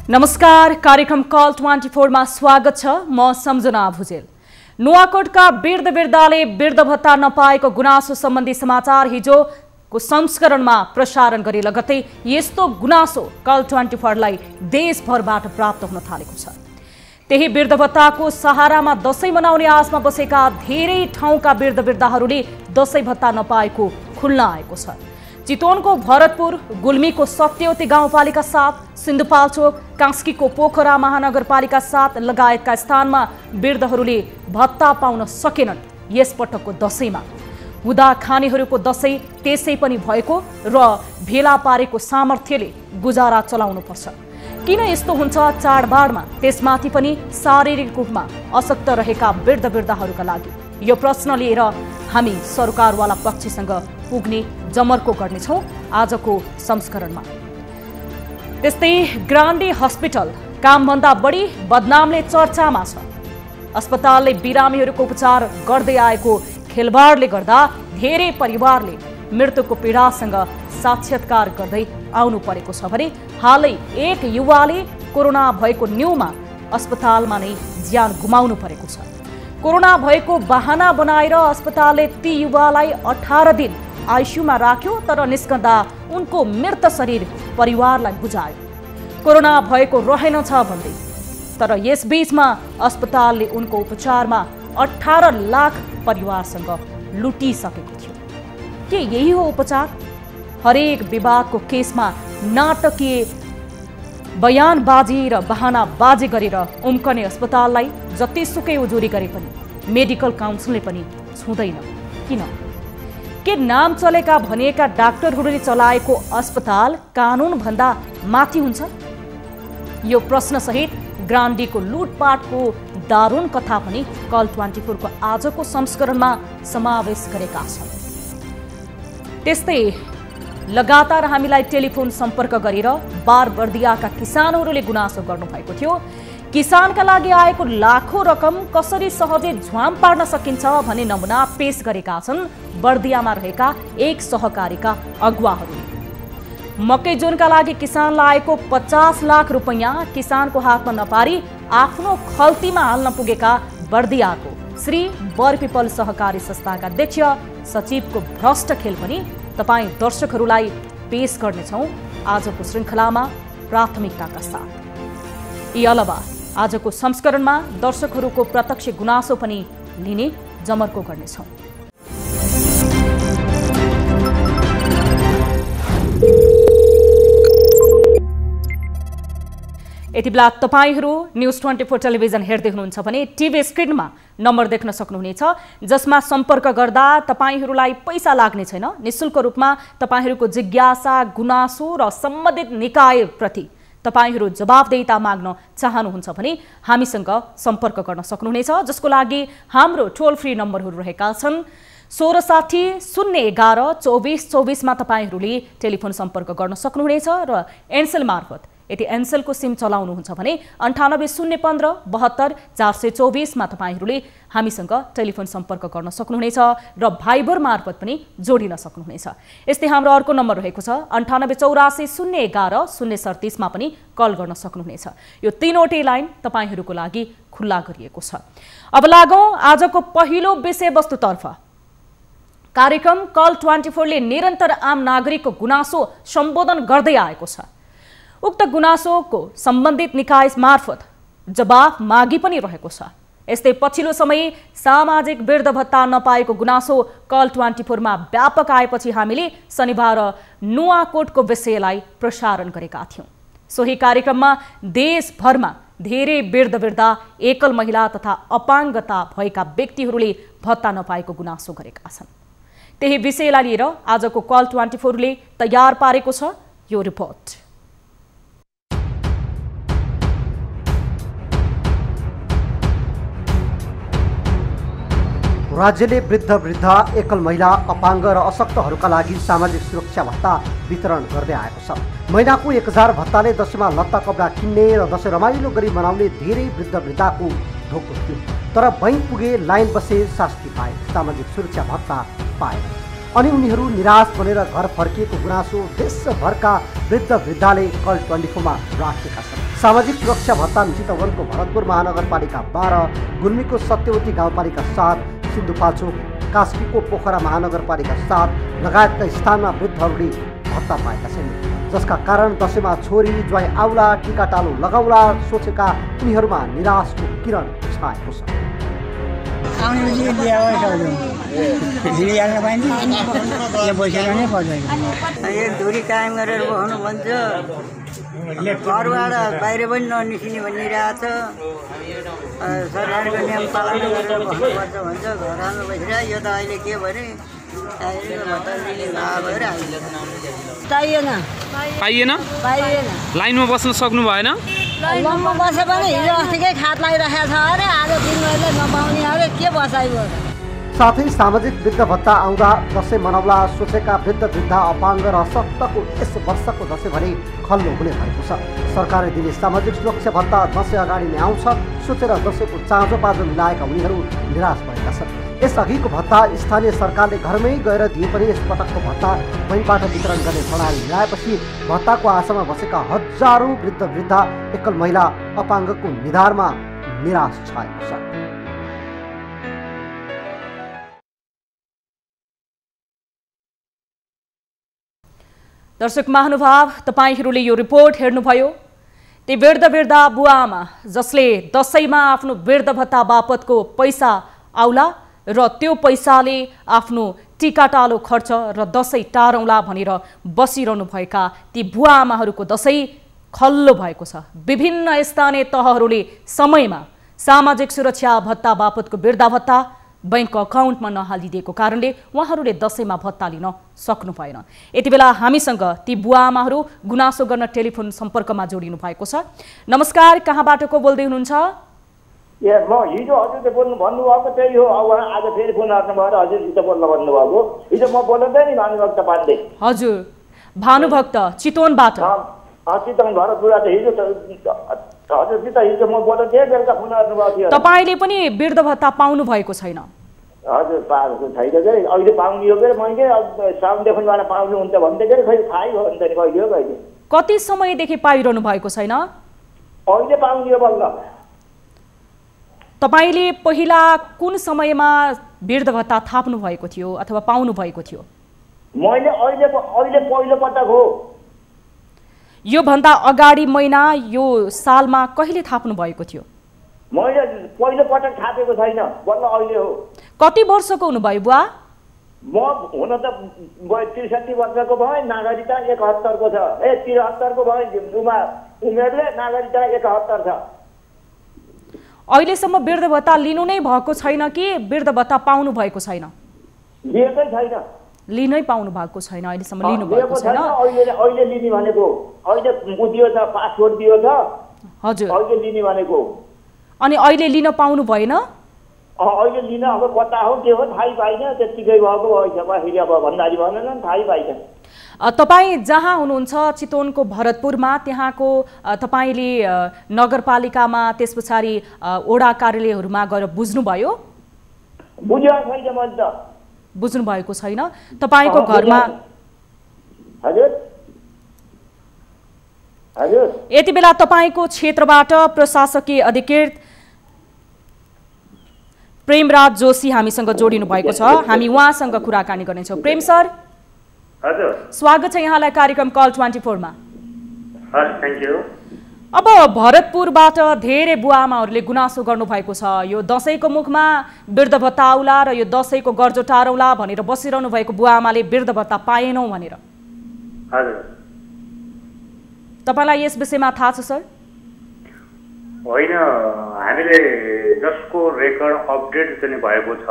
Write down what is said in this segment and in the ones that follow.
नमस्कार, कार्यक्रम कल 24 मा स्वागत छ। म सम्झना भुजेल। नुवाकोटका वृद्ध-वृद्धाले वृद्ध भत्ता नपाएको गुनासो सम्बन्धी समाचार हिजोको संस्करणमा प्रसारण गरे लगत्तै यस्तो गुनासो कल 24 लाई देशभरबाट प्राप्त हुन थालेको छ। त्यही वृद्ध भत्ताको सहारामा दशैं मनाउने आशमा बसेका धेरै ठाउँका वृद्ध-वृद्धाहरूले दशैं भत्ता नपाएको खुल्न आएको छ। चितवनको भरतपुर, गुल्मीको सत्यवती गाउँपालिका 7, सिन्धुपाल्चोक, कास्कीको पोखरा महानगरपालिका 7 लगायतका स्थानमा वृद्धहरूले भत्ता पाउन सकेनन्। यसपटकको दशैंमा हुँदा खानेहरूको दशैं त्यसै पनि भएको र भेला पारेको सामर्थ्यले गुजारा चलाउनुपर्छ। किन यस्तो हुन्छ चाडबाडमा, त्यसमाथि पनि शारीरिक रूपमा अशक्त रहेका वृद्ध-वृद्धाहरूका लागि? यो प्रश्न लिएर हामी सरकारवाला पक्षसँग पुग्ने जमर्को गर्नेछौँ आजको संस्करणमा। त्यस्तै ग्रान्डे हस्पिटल कामभन्दा बढी बदनामले चर्चामा छ। अस्पतालले बिरामीहरूको उपचार गर्दै आएको खेलबाडले गर्दा धेरै परिवारले मृत्युको पीडासँग साक्षात्कार गर्दै आउनु परेको छ भने हालै एक युवाले कोरोना भएको न्यूमा अस्पतालमा नै ज्यान गुमाउनु परेको छ। कोरोना भएको बहाना बनाएर अस्पतालले ती युवालाई 18 दिन आइसियूमा राख्यो, तर निस्कँदा उनको मृत शरीर परिवारलाई बुझायो। कोरोना भएको रहेनछ भन्दै, तर यसबीचमा अस्पतालले उनको उपचारमा 18 लाख परिवारसँग लुटिसकेको थियो। के यही हो उपचार? हरेक विवादको केसमा नाटकीय बयानबाजी र बहानाबाजी गरेर उम्कने अस्पताललाई जतिसुकै उजुरी गरे पनि मेडिकल काउन्सिलले पनि छुँदैन। किन? के नाम चलेका भनिएका डाक्टरहरूले चलाएको अस्पताल कानुनभन्दा माथि हुन्छ? यो प्रश्नसहित ग्रान्डीको लुटपाटको दारुण कथा पनि कल 24 को आजको संस्करणमा समावेश गरेका छन्। त्यस्तै लगातार हामीलाई टेलिफोन सम्पर्क गरेर बारबर्दियाका किसानहरूले गुनासो गर्नुभएको थियो। किसानका लागि आएको लाखौं रकम कसरी सहजै झ्वाम पार्न सकिन्छ भन्ने नमुना पेश गरेका छन् बर्दियामा रहेका एक सहकारीका अगुवाहरूले। मकै जोनका लागि किसानलाई आएको 50 लाख रुपैयाँ किसानको हातमा नपारी आफ्नो खल्तीमा हाल्न पुगेका बर्दियाको श्री बरपिपल सहकारी संस्थाका अध्यक्ष सचिवको भ्रष्ट खेल पनि तपाईँ दर्शकहरूलाई पेश गर्नेछौँ आजको श्रृङ्खलामा प्राथमिकताका साथ। यी अलावा आजको संस्करणमा दर्शकहरूको प्रत्यक्ष गुनासो पनि लिने जमर्को गर्नेछौँ। यति बेला तपाईहरू न्यूज 24 टेलिभिजन हेर्दै हुनुहुन्छ भने टिभी स्क्रिनमा नम्बर देख्न सक्नुहुनेछ, जसमा सम्पर्क गर्दा तपाईहरूलाई पैसा लाग्ने छैन। निशुल्क रूपमा तपाईहरूको जिज्ञासा, गुनासो र सम्बन्धित निकायप्रति तपाईहरू जवाफदेहिता माग्न चाहनुहुन्छ भने हामीसँग सम्पर्क गर्न सक्नुहुनेछ, जसको लागि हाम्रो टोल फ्री नम्बरहरू रहेका छन्। 1660 011 2424 मा तपाईहरूले टेलिफोन सम्पर्क गर्न सक्नुहुनेछ र एनसेल मार्फत यदि एनसेलको सिम चलाउनुहुन्छ भने 98 015 72 424 मा तपाईहरूले हामीसँग टेलिफोन सम्पर्क गर्न सक्नुहुनेछ र भाइबर मार्फत पनि जोडिन सक्नुहुनेछ। यस्तै हाम्रो अर्को नम्बर रहेको छ 98 84 011 037 मा पनि कल गर्न सक्नुहुनेछ। यो तीनवटै लाइन तपाईहरूको लागि खुल्ला गरिएको छ। अब लागौं आजको पहिलो विषयवस्तुतर्फ। कार्यक्रम कल 24 ले निरन्तर आम नागरिकको गुनासो सम्बोधन गर्दै आएको छ। उक्त गुनासोको सम्बन्धित निकाय मार्फत जवाफ मागी पनि रहेको छ। यस्तै पछिल्लो समय सामाजिक वृद्ध भत्ता नपाएको गुनासो कल 24 मा व्यापक आएपछि हामीले शनिबार नुवाकोटको विषयलाई प्रसारण गरेका थियौं। सोही कार्यक्रममा देशभरमा धेरै वृद्ध-वृद्धा, एकल महिला तथा अपाङ्गता भएका व्यक्तिहरूले भत्ता नपाएको गुनासो गरेका छन्। त्यही विषयलाई लिएर आजको कल 24 ले तयार पारेको छ यो रिपोर्ट। राज्यले वृद्ध-वृद्धा, एकल महिला, अपाङ्ग र अशक्तहरूका लागि सामाजिक सुरक्षा भत्ता वितरण गर्दै आएको छ। महिनाको 1000 भत्ताले दशैंमा लत्ता कपडा किन्ने र दशैं रमाइलो गरी मनाउने धेरै वृद्ध-वृद्धाको धोको थियो। तर बैंक पुगे, लाइन बसे, शास्ति पाए, सामाजिक सुरक्षा भत्ता पाए। अनि उनीहरू निराश बनेर घर फर्किएको गुनासो देशभरका वृद्ध-वृद्धाले कल 24 मा राखेका छन्। सामाजिक सुरक्षा भत्ता चितवनको भरतपुर महानगरपालिका 12, गुल्मीको सत्यवती गाउँपालिका 7, सिन्धुपाल्चोक कास्कीको पोखरा महानगरपालिका 7 लगायतका स्थानमा वृद्धहरूले भत्ता पाएका छन्, जसका कारण दशैँमा छोरी ज्वाइँ आउला टिकाटालो लगाउला सोचेका उनीहरूमा निराशको किरण छाएको छ। दूरी कायम गरेर बस्नु भन्छ, घरबाट बाहिर पनि ननिस्किने भनिरहेछ। सरकारको नियम पालन गरेर बस्नुपर्छ भन्छ, घरमा बसिरहेको। यो त अहिले के भने पाइएन। लाइनमा बस्न सक्नु भएन? लाइनमा बसे पनि हिजो अस्तिकै खात लागिरहेको छ अरे, आज दिनभरिले नपाउने अरे, के बसाइयो। साथै सामाजिक वृद्ध भत्ता आउँदा दशैँ मनाउला सोचेका वृद्धा अपाङ्ग र अशक्तको यस वर्षको दशैँ भने खल्लो हुने भएको छ। सरकारले दिने सामाजिक सुरक्षा भत्ता दशैँ अगाडि नै आउँछ सोचेर दशैँको चाँजो पाँजो मिलाएका उनीहरू निराश भएका छन्। यसअघिको भत्ता स्थानीय सरकारले घरमै गएर दिए पनि यसपटकको भत्ता बैंकबाट वितरण गर्ने प्रणाली ल्याएपछि भत्ताको आशामा बसेका हजारौँ वृद्धा एकल महिला अपाङ्गको निधारमा निराश छाएको छ। दर्शक महानुभाव, तपाईहरूले यो रिपोर्ट हेर्नुभयो। ती वृद्धा बुवाआमा जसले दशैँमा आफ्नो वृद्ध भत्ता बापतको पैसा आउला र त्यो पैसाले आफ्नो टिकाटालो खर्च र दशैँ टारौँला भनेर बसिरहनु भएका ती बुवाआमाहरूको दशैँ खल्लो भएको छ। विभिन्न स्थानीय तहहरूले समयमा सामाजिक सुरक्षा भत्ता बापतको वृद्धा भत्ता बैंक अकाउन्टमा नहालिदिएको कारणले उहाँहरूले दशैँमा भत्ता लिन सक्नु भएन। यति बेला हामीसँग ती बुवाआमाहरू गुनासो गर्न टेलिफोन सम्पर्कमा जोडिनु भएको छ। नमस्कार, कहाँबाट को बोल्दै हुनुहुन्छ? म हिजो हजुरले भन्नुभएको त्यही हो। अब आज फेरि फोन हाल्नुभयो र हजुरसित बोल्न भन्नुभएको। हिजो म बोल्दै नि भानुभक्त पाण्डे। हजुर, भानुभक्त चितवनबाट। चितवन भरतपुरबाट हिजो हजुरसित हिजो म बोल्दै थिएँ, बेलुका फोन हाल्नुभएको थियो। तपाईँले पनि वृद्ध भत्ता पाउनु भएको छैन? हजुर, पाएको छैन के अहिले पाउने हो के मैले साउनदेखिबाट पाउनुहुन्छ भन्दै के खै थाहै हो नि त नि कहिले हो कहिले। कति समयदेखि पाइरहनु भएको छैन? अहिले पाउने हो बल्ल। तपाईले पहिला कुन समयमा वृद्ध भत्ता थाप्नु भएको थियो अथवा पाउनु भएको थियो? मैले अहिले पहिलो पटक हो। यो भन्दा अगाडि महिना यो सालमा कहिले थाप्नु भएको थियो? मैले पहिलो पटक थापेको छैन, बल्ल अहिले हो। कति वर्षको हुनुभयो बुवा? म हुन त 63 वर्षको भए, नागरिकता 71 को छ। 73 को भए उमेरले नागरिकता 71 छ। अहिलेसम्म वृद्ध भत्ता लिनु नै भएको छैन कि वृद्ध भत्ता पाउनु भएको छैन? लिएकै छैन। लिनै पाउनु भएको छैन, अहिलेसम्म लिनु भएको छैन। अहिले लिने भनेको, अहिले दियो छ, पासपोर्ट दियो छ। हजुर, अहिले लिने भनेको। अनि अहिले लिन पाउनु भएन? अहिले लिन अब कता हो के हो थाहै पाइन। त्यतिकै भएको भएछ, फेरि अब भन्दाखेरि भनेन, थाहै पाइन। तपाईँ जहाँ हुनुहुन्छ चितवनको भरतपुरमा, त्यहाँको तपाईँले नगरपालिकामा त्यस पछाडि वडा कार्यालयहरूमा गएर बुझ्नुभयो? बुझेको छैन मैले त। बुझ्नु भएको छैन? तपाईँको घरमा हजुर यति बेला तपाईँको क्षेत्रबाट प्रशासकीय अधिकृत प्रेमराज जोशी हामीसँग जोडिनु भएको छ। हामी उहाँसँग कुराकानी गर्नेछौँ। प्रेम सर, हजुर, स्वागत छ यहाँलाई कार्यक्रम कल 24 मा। Thank you. अब भरतपुरबाट धेरै बुवाआमाहरूले गुनासो गर्नु भएको छ, यो दशैँको मुखमा वृद्ध भत्ता आउला र यो दशैँको गर्जो टारौला भनेर बसिरहनु भएको बुवाआमाले वृद्ध भत्ता पाएनौँ भनेर। हजुर, तपाईलाई यस विषयमा थाहा छ सर? होइन, हामीले जसको रेकर्ड अपडेट चाहिँ भएको छ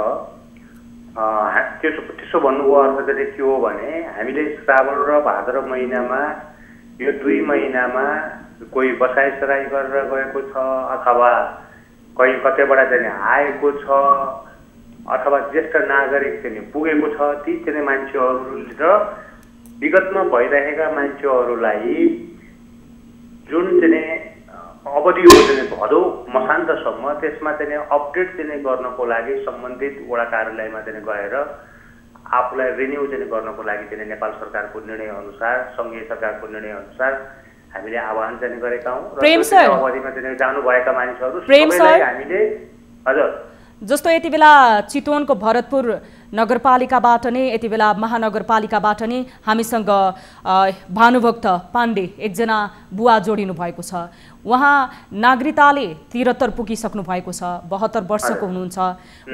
त्यसो भन्नुको अर्थ चाहिँ के हो भने हामीले श्रावण र भाद्र महिनामा यो 2 महिनामा कोही बसाइसराई गरेर गएको छ अथवा कहीँ कतैबाट चाहिँ आएको छ अथवा ज्येष्ठ नागरिक चाहिँ पुगेको छ, ती चाहिँ मान्छेहरू र विगतमा भइरहेका मान्छेहरूलाई जुन चाहिँ अवधि हो चाहिँ भदौ मसान्तसम्म, त्यसमा चाहिँ अपडेट चाहिँ गर्नको लागि सम्बन्धित वडा कार्यालयमा चाहिँ गएर आफूलाई रिन्यू चाहिँ गर्नको लागि चाहिँ नेपाल सरकारको निर्णय अनुसार, सङ्घीय सरकारको निर्णय अनुसार हामीले आह्वान चाहिँ गरेका हौँ र प्रेम सर अवधिमा चाहिँ जानुभएका मानिसहरू प्रेम सर सबैलाई हामीले हजुर जस्तो यति बेला चितवनको भरतपुर नगरपालिकाबाट नै यति बेला महानगरपालिकाबाट नै हामीसँग भानुभक्त पाण्डे एकजना बुवा जोडिनु भएको छ। उहाँ नागरिकताले 73 पुगिसक्नु भएको छ, 72 वर्षको हुनुहुन्छ।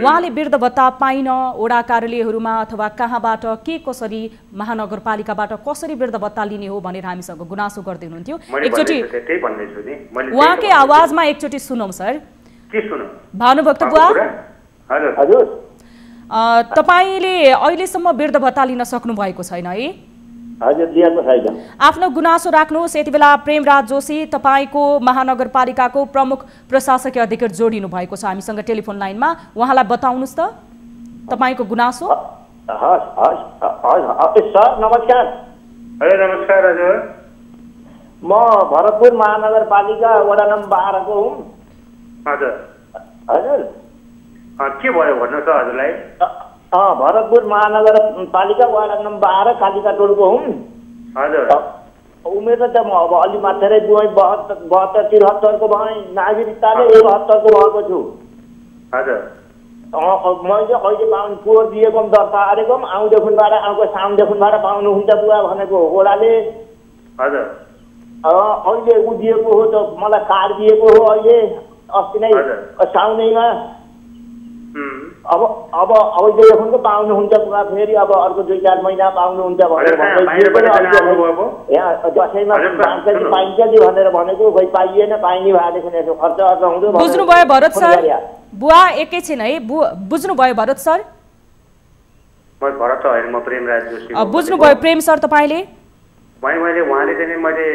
उहाँले वृद्ध भत्ता पाइन वडा कार्यालयहरूमा अथवा कहाँबाट के कसरी महानगरपालिकाबाट कसरी वृद्ध भत्ता लिने हो भनेर हामीसँग गुनासो गर्दै हुनुहुन्थ्यो। एकचोटि उहाँकै आवाजमा एकचोटि सुनौँ सर। के सुनौ? भानुभक्त बुवा हजुर हजुर तपाईले अहिलेसम्म वृद्ध भत्ता लिन सक्नु भएको छैन है? हजुर लिएको छैन। आफ्नो गुनासो राख्नुहोस्। यति बेला प्रेमराज जोशी तपाईको महानगरपालिकाको प्रमुख प्रशासकीय अधिकारी जोडिनु भएको छ हामीसँग टेलिफोन लाइनमा। उहाँलाई बताउनुस् त तपाईको गुनासो। हस् हस् हस् सर नमस्कार। हजुर नमस्कार हजुर। म भरतपुर महानगरपालिका वडा नम्बर 12 को हुँ। हजुर हजुर के भयो भन्नु त हजुरलाई? भरतपुर महानगरपालिका वडा नम्बर 12 कालिका टोलको हुँ। हजुर उमेर त म अब अलि मात्रै 72-73 को भएँ। नागरिकताले 71 को भएको छु। हजुर मैले अहिले पाउनु पोहोर दिएको दर्ता गरेको आउँदेखिबाट आउँको साउनदेखिबाट पाउनुहुन्छ बुवा भनेको ओडाले। हजुर अहिले उ दिएको हो त मलाई कार्ड दिएको हो अहिले अस्ति नै साउनैमा। अब अहिलेदेखिको पाउनुहुन्छ बुवा फेरि अब अर्को 2-4 महिना पाउनुहुन्छ भनेर यहाँ दसैँमा पाइन्छ नि भनेर भनेको खोइ पाइएन। पाइने भएदेखि यसो खर्च हुँदो। बुझ्नुभयो भरत सर? बुवा एकैछिन है बुझ्नुभयो भरत सर? म भरत होइन म प्रेमराज जोशी। बुझ्नुभयो प्रेम सर तपाईले? मैले उहाँले चाहिँ मैले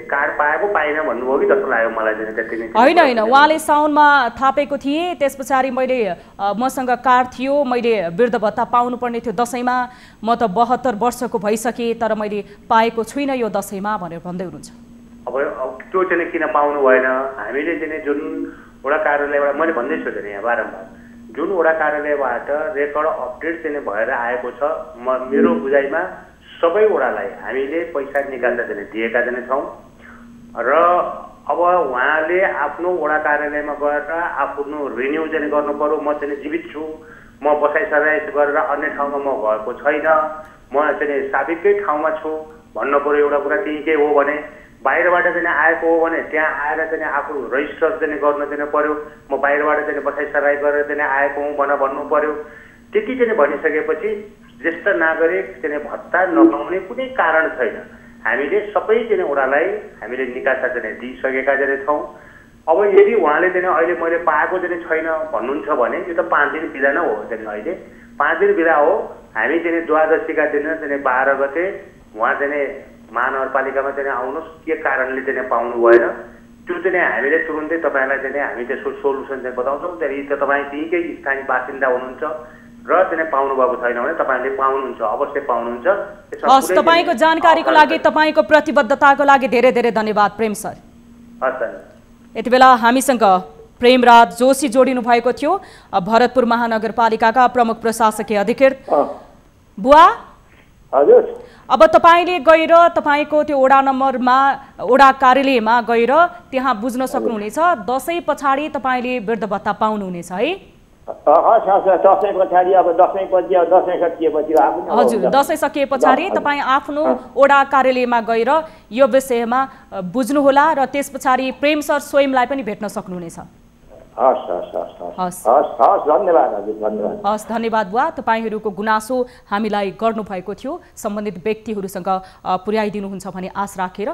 कार्ड पाएको पाइन भन्नुभयो कि जस्तो लाग्यो मलाई चाहिँ त्यति नै। होइन होइन उहाँले साउनमा थापेको थिएँ। त्यस पछाडि मैले मसँग कार्ड थियो, मैले वृद्ध भत्ता पाउनुपर्ने थियो दसैँमा। म त 72 वर्षको भइसकेँ तर मैले पाएको छुइनँ यो दसैँमा भनेर भन्दै हुनुहुन्छ। अब त्यो चाहिँ किन पाउनु भएन? हामीले चाहिँ जुन वडा कार्यालयबाट मैले भन्दैछु नि यहाँ बारम्बार जुन वडा कार्यालयबाट रेकर्ड अपडेट चाहिँ भएर आएको छ मेरो बुझाइमा सबै वडालाई हामीले पैसा निकाल्दा चाहिँ दिएका चाहिँ छौँ। र अब उहाँले आफ्नो वडा कार्यालयमा गएर आफ्नो रिन्यू चाहिँ गर्नु पर्यो। म चाहिँ जीवित छु, म बसाइसराइ गरेर अन्य ठाउँमा म गएको छैन, म चाहिँ साबिकै ठाउँमा छु भन्नु पर्यो। एउटा कुरा त्यहीकै हो भने बाहिरबाट चाहिँ आएको हो भने त्यहाँ आएर चाहिँ आफू रजिस्टर चाहिँ गर्न चाहिँ पर्यो। म बाहिरबाट चाहिँ बसाइसराइ गरेर चाहिँ आएको हुँ भन्नु पर्यो। त्यति चाहिँ भनिसकेपछि ज्येष्ठ नागरिक चाहिँ भत्ता नपाउने कुनै कारण छैन। हामीले सबै चाहिँ वडालाई हामीले निकासा चाहिँ दिइसकेका चाहिँ छौँ। अब यदि उहाँले चाहिँ अहिले मैले पाएको चाहिँ छैन भन्नुहुन्छ भने यो त 5 दिन बिदा नै हो। चाहिँ अहिले 5 दिन बिदा हो। हामी चाहिँ द्वादशीका दिन चाहिँ 12 गते उहाँ चाहिँ महानगरपालिकामा चाहिँ आउनुहोस् के कारणले चाहिँ पाउनु भएन त्यो चाहिँ हामीले तुरुन्तै तपाईँलाई चाहिँ हामी त्यसको सोलुसन चाहिँ बताउँछौँ। त्यहाँदेखि त तपाईँ त्यहीँकै स्थानीय बासिन्दा हुनुहुन्छ र चाहिँ पाउनु भएको छैन भने तपाईँले पाउनुहुन्छ, अवश्य पाउनुहुन्छ। हस्, तपाईँको जानकारीको लागि तपाईँको प्रतिबद्धताको लागि धेरै धेरै धन्यवाद प्रेम सर। हस् सर। यति बेला हामीसँग प्रेमराज जोशी जोडिनु भएको थियो, भरतपुर महानगरपालिकाका प्रमुख प्रशासकीय अधिकारी। बुवा हजुर अब तपाईले गएर तपाईको त्यो वडा नम्बरमा वडा कार्यालयमा गएर त्यहाँ बुझ्न सक्नुहुनेछ दसैँ पछाडि तपाईले वृद्ध भत्ता पाउनुहुनेछ है? दसैँ पछाडि अब दसैँ सकिएपछि हजुर, दसैँ सकिए पछाडि तपाईँ आफ्नो वडा कार्यालयमा गएर यो विषयमा बुझ्नुहोला र त्यस पछाडि प्रेम सर स्वयंलाई पनि भेट्न सक्नुहुनेछ। हस्, धन्यवाद बुवा। तपाईहरूको गुनासो हामीलाई गर्नुभएको थियो, सम्बन्धित व्यक्तिहरूसँग पुर्याइदिनुहुन्छ भन्ने आश राखेर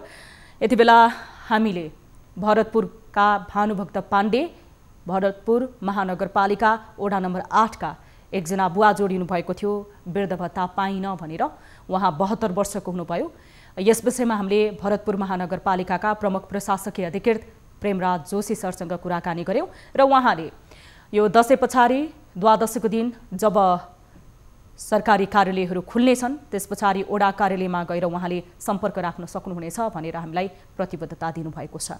यति बेला हामीले भरतपुरका भानुभक्त पाण्डे भरतपुर महानगरपालिका वडा नम्बर 8 का एकजना बुवा जोडिनु भएको थियो वृद्ध भत्ता पाइन भनेर। उहाँ 72 वर्षको हुनुभयो। यस विषयमा हामीले भरतपुर महानगरपालिकाका प्रमुख प्रशासकीय अधिकारी प्रेमराज जोशी सरसँग कुराकानी गर्यौं र उहाँले यो दसैँ पछाडि द्वादशीको दिन जब सरकारी कार्यालयहरू खुल्नेछन् त्यस पछाडि वडा कार्यालयमा गएर उहाँले सम्पर्क राख्न सक्नुहुनेछ भनेर हामीलाई प्रतिबद्धता दिनुभएको छ।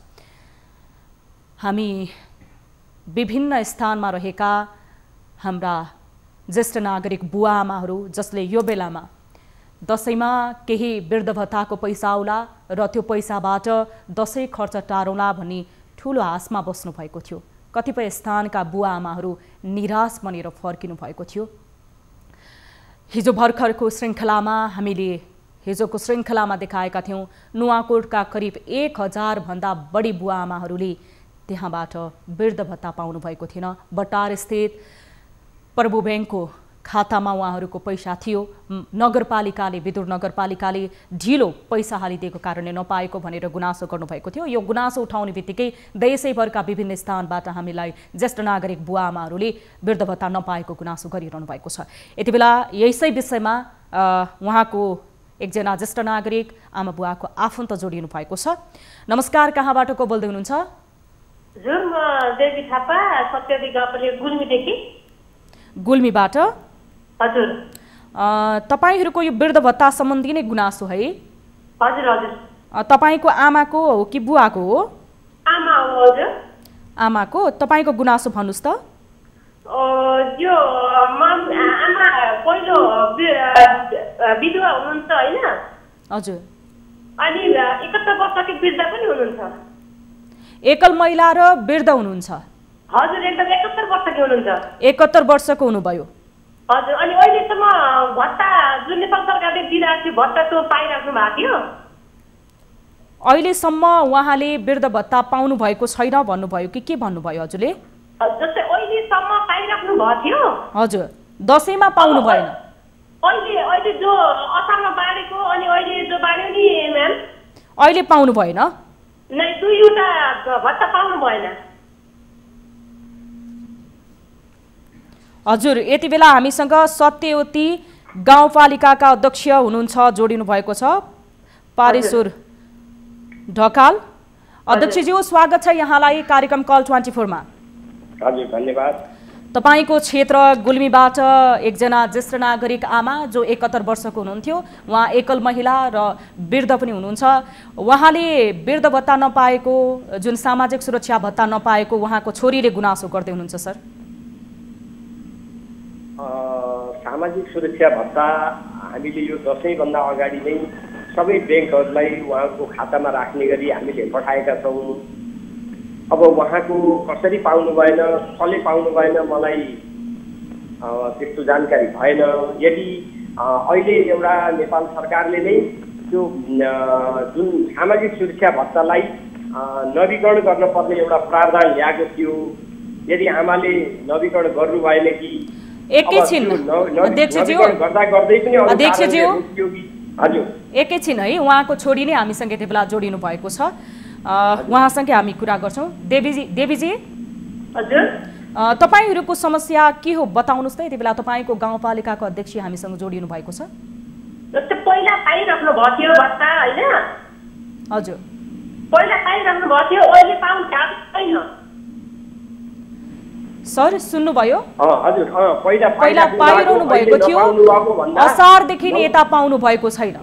हामी विभिन्न स्थानमा रहेका हाम्रा ज्येष्ठ नागरिक बुवा आमाहरू जसले यो बेलामा दसैँमा केही वृद्ध भत्ताको पैसा आउला र त्यो पैसाबाट दसैँ खर्च टारौँला भन्ने ठूलो आशमा बस्नु भएको थियो। कतिपय स्थानका बुवा आमाहरू निराश बनेर फर्किनु भएको थियो। हिजो भर्खरको श्रृङ्खलामा हामीले हिजोको श्रृङ्खलामा देखाएका थियौँ नुवाकोटका करिब 1000 भन्दा बढी बुवा आमाहरूले त्यहाँबाट वृद्ध भत्ता पाउनु भएको थिएन। बटार स्थित प्रभु ब्याङ्कको खातामा उहाँहरूको पैसा थियो। नगरपालिकाले विदुर नगरपालिकाले ढिलो पैसा हालिदिएको कारणले नपाएको भनेर गुनासो गर्नुभएको थियो। यो गुनासो उठाउने बित्तिकै देशैभरका विभिन्न स्थानबाट हामीलाई ज्येष्ठ नागरिक बुवा आमाहरूले वृद्ध भत्ता नपाएको गुनासो गरिरहनु भएको छ। यति बेला यसै विषयमा उहाँको एकजना ज्येष्ठ नागरिक आमा बुवाको आफन्त जोडिनु भएको छ। नमस्कार, कहाँबाट को बोल्दै हुनुहुन्छ? हजुर, म देवी थापा सत्यदी गाउँपालिका गुल्मीदेखि। गुल्मीबाट? हजुर। तपाईहरूको यो वृद्ध भत्ता सम्बन्धी नै गुनासो है? हजुर हजुर। तपाईको आमाको हो कि बुवाको हो? आमा हो। हजुर, आमाको। तपाईको गुनासो भन्नुस् त। यो आमा पहिलो विधवा हुनुहुन्छ हैन? हजुर। अनि 71 वर्षकी वृद्ध पनि हुनुहुन्छ। एकल महिला र वृद्ध हुनुहुन्छ? हजुर, एकदम 71 वर्षकी हुनुहुन्छ। 71 वर्षको हुनुभयो? हजुर। अनि अहिलेसम्म भत्ता जुन नेपाल सरकारले दिइरहेको थियो भत्ता त्यो पाइराख्नु भएको थियो? अहिलेसम्म उहाँले वृद्ध भत्ता पाउनु भएको छैन भन्नुभयो कि के भन्नुभयो हजुरले? जस्तै अहिलेसम्म पाइराख्नु भएको थियो। हजुर। दसैँमा पाउनु भएन? अहिले जो असारमा बाँडेको अनि अहिले जो बाँड्यो नि म्याम, अहिले पाउनु भएन? नै, दुईवटा भत्ता पाउनु भएन। हजुर, यति बेला हामीसँग सत्यवती गाउँपालिकाका अध्यक्ष हुनुहुन्छ, जोडिनु भएको छ, पारेश्वर ढकाल। अध्यक्षज्यू, स्वागत छ यहाँलाई कार्यक्रम कल 24 मा। हजुर, धन्यवाद। तपाईको क्षेत्र गुल्मीबाट एकजना ज्येष्ठ नागरिक आमा जो 71 वर्षको हुनुहुन्थ्यो, उहाँ एकल महिला र वृद्ध पनि हुनुहुन्छ। उहाँले वृद्ध भत्ता नपाएको, जुन सामाजिक सुरक्षा भत्ता नपाएको उहाँको छोरीले गुनासो गर्दै हुनुहुन्छ। सर, सामाजिक सुरक्षा भत्ता हामीले यो दसैँभन्दा अगाडि नै सबै ब्याङ्कहरूलाई उहाँको खातामा राख्ने गरी हामीले पठाएका छौँ। अब उहाँको कसरी पाउनु भएन, कसले पाउनु भएन, मलाई त्यस्तो जानकारी भएन। यदि अहिले एउटा नेपाल सरकारले नै त्यो जुन सामाजिक सुरक्षा भत्तालाई नवीकरण गर्नुपर्ने एउटा प्रावधान ल्याएको थियो, यदि आमाले नवीकरण गर्नु भएन कि एकैछिन अध्यक्षज्यू, हजुर एकैछिन है, उहाँको छोरी नै हामीसँग यति बेला जोडिनु भएको छ, उहाँसँगै हामी कुरा गर्छौँ। देवीजी, हजुर, तपाईहरूको समस्या के हो बताउनुहोस् त। यति बेला तपाईँको गाउँपालिकाको अध्यक्ष हामीसँग जोडिनु भएको छ। जस्तै पहिला पाइराख्नु भएको थियो भत्ता हैन? हजुर, पहिला पाइराख्नु भएको थियो, अहिले पाउनु छैन। सर, सुन्नुभयो? हजुर, पहिला पाइरहनु भएको थियो, असारदेखि नै यता पाउनु भएको छैन।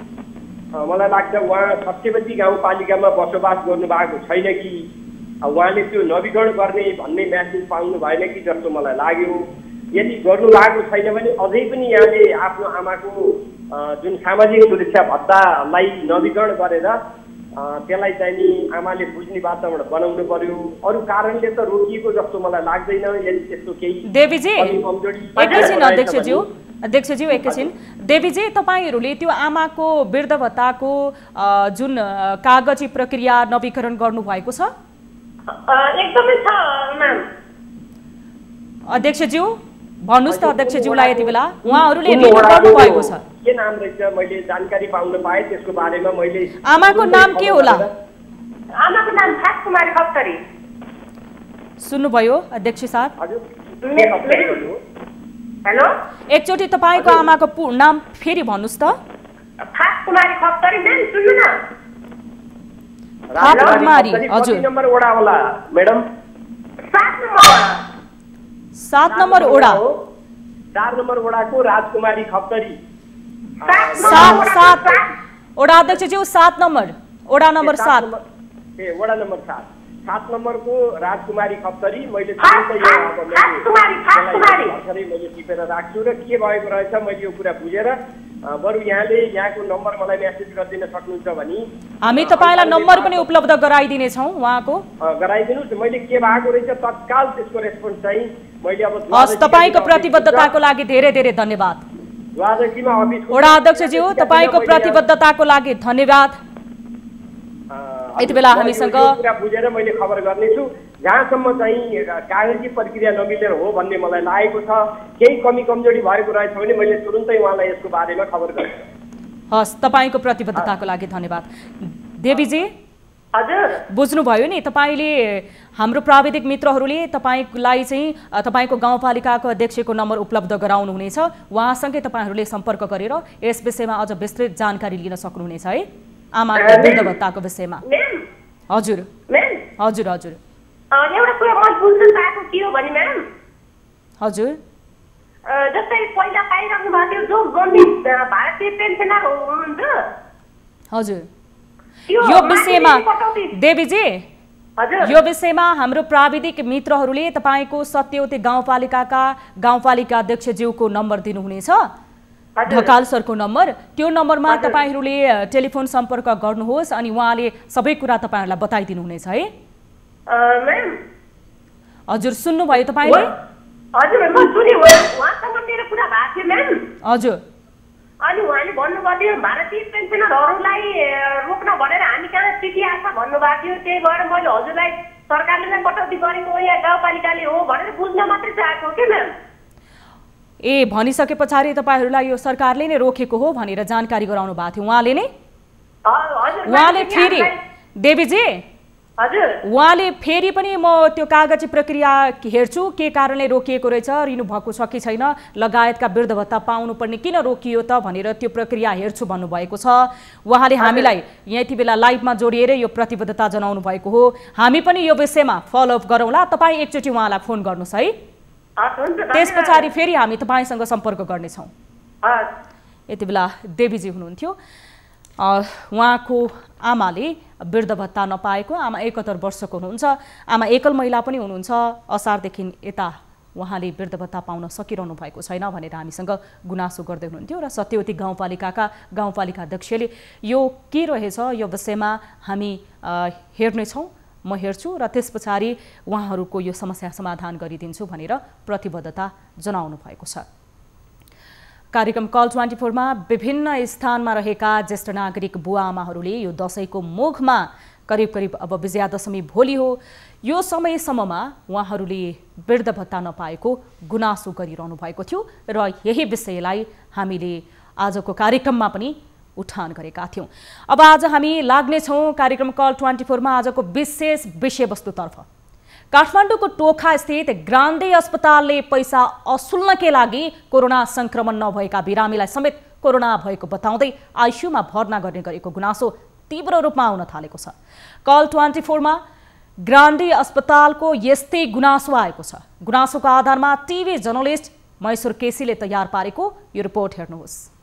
मलाई लाग्छ उहाँ सत्यवती गाउँपालिकामा बसोबास गर्नुभएको छैन कि उहाँले त्यो नवीकरण गर्ने भन्ने म्यासेज पाउनु भएन कि जस्तो मलाई लाग्यो। यदि गर्नु भएको छैन भने अझै पनि यहाँले आफ्नो आमाको जुन सामाजिक सुरक्षा भत्तालाई नवीकरण गरेर त्यसलाई चाहिँ नि आमाले बुझ्ने वातावरण बनाउनु पर्यो। अरू कारणले त रोकिएको जस्तो मलाई लाग्दैन। यदि त्यस्तो केही देवीजी, एकैछिन अध्यक्षज्यू एकैछिन। देवीजी, तपाईँहरूले त्यो आमाको वृद्ध भत्ताको जुन कागजी प्रक्रिया नवीकरण गर्नुभएको छ? एकदमै छ म्याम। अध्यक्षज्यू भन्नुस् त, अध्यक्षज्यूलाई यति बेला उहाँहरूले गर्नु भएको छ। के नाम रहेछ? मैले जानकारी पाउन पाएँ त्यसको बारेमा। मैले आमाको नाम के होला? आमाको नाम खास कुमारी खप्तरी। सुन्नुभयो अध्यक्ष साहब? हजुर, हेलो, एकचोटि तपाईँको आमाको नाम फेरि भन्नुस् त। खास कुमारी खप्तरी म्याम, सुन्नु न। राजकुमारी, हजुर। कति नम्बर वडा होला मैडम? 7 नम्बर वडा। 4 नम्बर वडाको राजकुमारी खप्तरी। 7 वडा अध्यक्षज्यू, 7 नम्बर वडा नम्बर 7। वडा नम्बर 7। 7 नम्बरको राजकुमारी खप्तरी मैले मैले टिपेर राख्छु र के भएको रहेछ मैले यो कुरा बुझेर बरु यहाँले यहाँको नम्बर मलाई मेसेज गरिदिन सक्नुहुन्छ भने हामी तपाईलाई नम्बर पनि उपलब्ध गराइदिने छौं उहाँको गराइदिनुस्। मैले के भएको रहेछ तत्काल त्यसको रेस्पोन्स चाहिँ मैले अब तपाईको प्रतिबद्धताको लागि धेरै धेरै धन्यवाद। वडा अध्यक्षज्यू तपाईको प्रतिबद्धताको लागि धन्यवाद। यति बेला हामीसँग कुरा बुझेर मैले खबर गर्नेछु। जहाँसम्म चाहिँ कागजी प्रक्रिया नमिलेर हो भन्ने मलाई लागेको छ, केही कमी कमजोरी भएको रहेछ भने मैले तुरुन्तै उहाँलाई यसको बारेमा खबर गर्छु। हस्, तपाईको प्रतिबद्धताको लागि धन्यवाद। देवीजी हजुर बुझ्नुभयो नि, तपाईले हाम्रो प्राविधिक मित्रहरूले तपाईलाई चाहिँ तपाईको गाउँपालिकाको अध्यक्षको नम्बर उपलब्ध गराउनु हुनेछ। उहाँसँगै तपाईहरूले सम्पर्क गरेर यस विषयमा अझ विस्तृत जानकारी लिन सक्नुहुनेछ है, आमाको वृद्ध भत्ताको विषयमा। हजुर हजुर हजुर एउटा कुरा म बुझ्न चाहेको के हो भने म्याम, हजुर जस्तै पहिला पाइराख्नु भएको थियो जो गण्डित भारतीय पेन्सनर हुनुहुन्छ, हजुर यो विषयमा देवीजी यो विषयमा हाम्रो प्राविधिक मित्रहरूले तपाईको सत्यवती गाउँपालिका अध्यक्षज्यूको नम्बर दिनुहुनेछ, ढकाल सरको नम्बर। त्यो नम्बरमा तपाईहरूले टेलिफोन सम्पर्क गर्नुहोस् अनि उहाँले सबै कुरा तपाईहरूलाई बताइदिनुहुनेछ है। हजुर सुन्नुभयो तपाईले? हजुर म सुने, उहाँसँग मेरो कुरा भएको थियो म्याम। हजुर अनि उहाँले भन्नुभएको थियो भारतीय पेन्सनरहरूलाई रोक्न भनेर हामी कहाँ चिठी आएछ भन्नुभएको थियो। त्यही भएर मैले हजुरलाई सरकारले नै कटौती गरेको हो या गाउँपालिकाले हो भनेर बुझ्न मात्रै चाहेको के म्याम। ए भनिसके पछाडि तपाईहरूलाई यो सरकारले नै रोकेको हो भनेर जानकारी गराउनु भएको थियो उहाँले नै? उहाँले फेरि देवीजी उहाँले फेरि पनि म त्यो कागजी प्रक्रिया हेर्छु के कारणले रोकिएको रहेछ, रिनु भएको छ कि छैन, लगायतका वृद्ध भत्ता पाउनुपर्ने किन रोकियो त भनेर त्यो प्रक्रिया हेर्छु भन्नुभएको छ। उहाँले हामीलाई यति बेला लाइभमा जोडिएर यो प्रतिबद्धता जनाउनु भएको हो। हामी पनि यो विषयमा फलोअप गरौँला। तपाईँ एकचोटि उहाँलाई फोन गर्नुहोस् है, त्यस पछाडि फेरि हामी तपाईसँग सम्पर्क गर्नेछौँ। यति बेला देवीजी हुनुहुन्थ्यो। उहाँको आमाले वृद्ध भत्ता नपाएको, आमा 71 वर्षको हुनुहुन्छ, आमा एकल महिला पनि हुनुहुन्छ। असारदेखि यता उहाँले वृद्ध भत्ता पाउन सकिरहनु भएको छैन भनेर हामीसँग गुनासो गर्दै हुनुहुन्थ्यो र सत्यवती गाउँपालिका अध्यक्षले यो के रहेछ यो विषयमा हामी हेर्नेछौँ, म हेर्छु र त्यस पछाडि उहाँहरूको यो समस्या समाधान गरिदिन्छु भनेर प्रतिबद्धता जनाउनु भएको छ। कार्यक्रम कल 24 मा विभिन्न स्थानमा रहेका ज्येष्ठ नागरिक बुवा आमाहरूले यो दशैंको मुखमा करिब अब विजयादशमी भोलि हो, यो समयसम्ममा उहाँहरूले वृद्ध भत्ता नपाएको गुनासो गरिरहनु भएको थियो र यही विषयलाई हामीले आजको कार्यक्रममा पनि उठान गरेका थियौं। अब आज हामी लाग्नेछौँ कार्यक्रम कल 24 मा आजको विशेष विषयवस्तुतर्फ। काठमाडौँको टोखा स्थित ग्रान्डे अस्पतालले पैसा असुल्नकै लागि कोरोना संक्रमण नभएका बिरामीलाई समेत कोरोना भएको बताउँदै आइसियुमा भर्ना गर्ने गरेको गुनासो तीव्र रूपमा आउन थालेको छ। कल 24 मा ग्रान्डे अस्पतालको यस्तै गुनासो आएको छ। गुनासोको आधारमा टिभी जर्नलिस्ट महेश्वर केसीले तयार पारेको यो रिपोर्ट हेर्नुहोस्।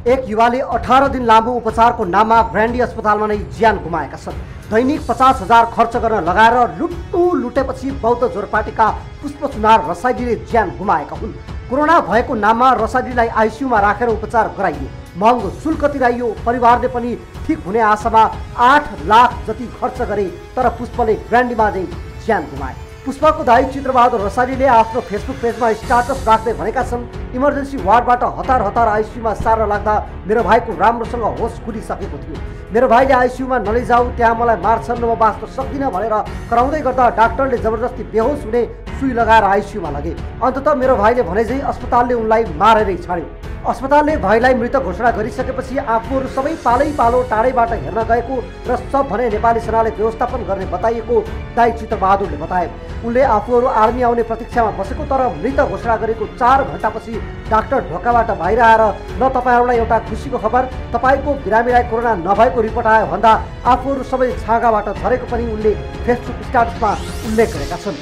एक युवाले 18 दिन लामो उपचारको नाममा ग्रान्डी अस्पतालमा नै ज्यान गुमाएका छन्। दैनिक 50,000 खर्च गर्न लगाएर लुटेपछि बौद्ध जोरपाटीका पुष्प चुनार रसाइलीले ज्यान गुमाएका हुन्। कोरोना भएको नाममा रसाइलीलाई आइसियुमा राखेर उपचार गराइयो, महँगो शुल्क तिराइयो। परिवारले पनि ठिक हुने आशामा 8 लाख जति खर्च गरे, तर पुष्पले ग्रान्डीमा नै ज्यान गुमाए। पुष्पको दाइ चित्रबहादुर रसाइलीले आफ्नो फेसबुक पेजमा स्ट्याटस राख्दै भनेका छन्, इमर्जेन्सी वार्डबाट हतार आइसियुमा सार्न लाग्दा मेरो भाइको राम्रोसँग होस खुलिसकेको थियो। मेरो भाइले आइसियुमा नलैजाऊ, त्यहाँ मलाई मार्छन्, म बाँच्न सक्दिनँ भनेर कराउँदै गर्दा डाक्टरले जबरजस्ती बेहोस हुने सुई लगाएर आइसियुमा लगे। अन्ततः मेरो भाइले भनेझै अस्पतालले उनलाई मारेरै छाड्यो। अस्पतालले भाइलाई मृत घोषणा गरिसकेपछि आफूहरू सबै पालो टाढैबाट हेर्न गएको र सब भने नेपाली सेनाले व्यवस्थापन गर्ने बताइएको दाइ चित्रबहादुरले बताए। उनले आफूहरू आर्मी आउने प्रतीक्षामा बसेको, तर मृत घोषणा गरेको 4 घण्टापछि डाक्टर ढोकाबाट बाहिर आएर न तपाईँहरूलाई एउटा खुसीको खबर, तपाईँको बिरामीलाई कोरोना नभएको रिपोर्ट आयो भन्दा आफूहरू सबै छाँगाबाट झरेको पनि उनले फेसबुक स्ट्याटसमा उल्लेख गरेका छन्।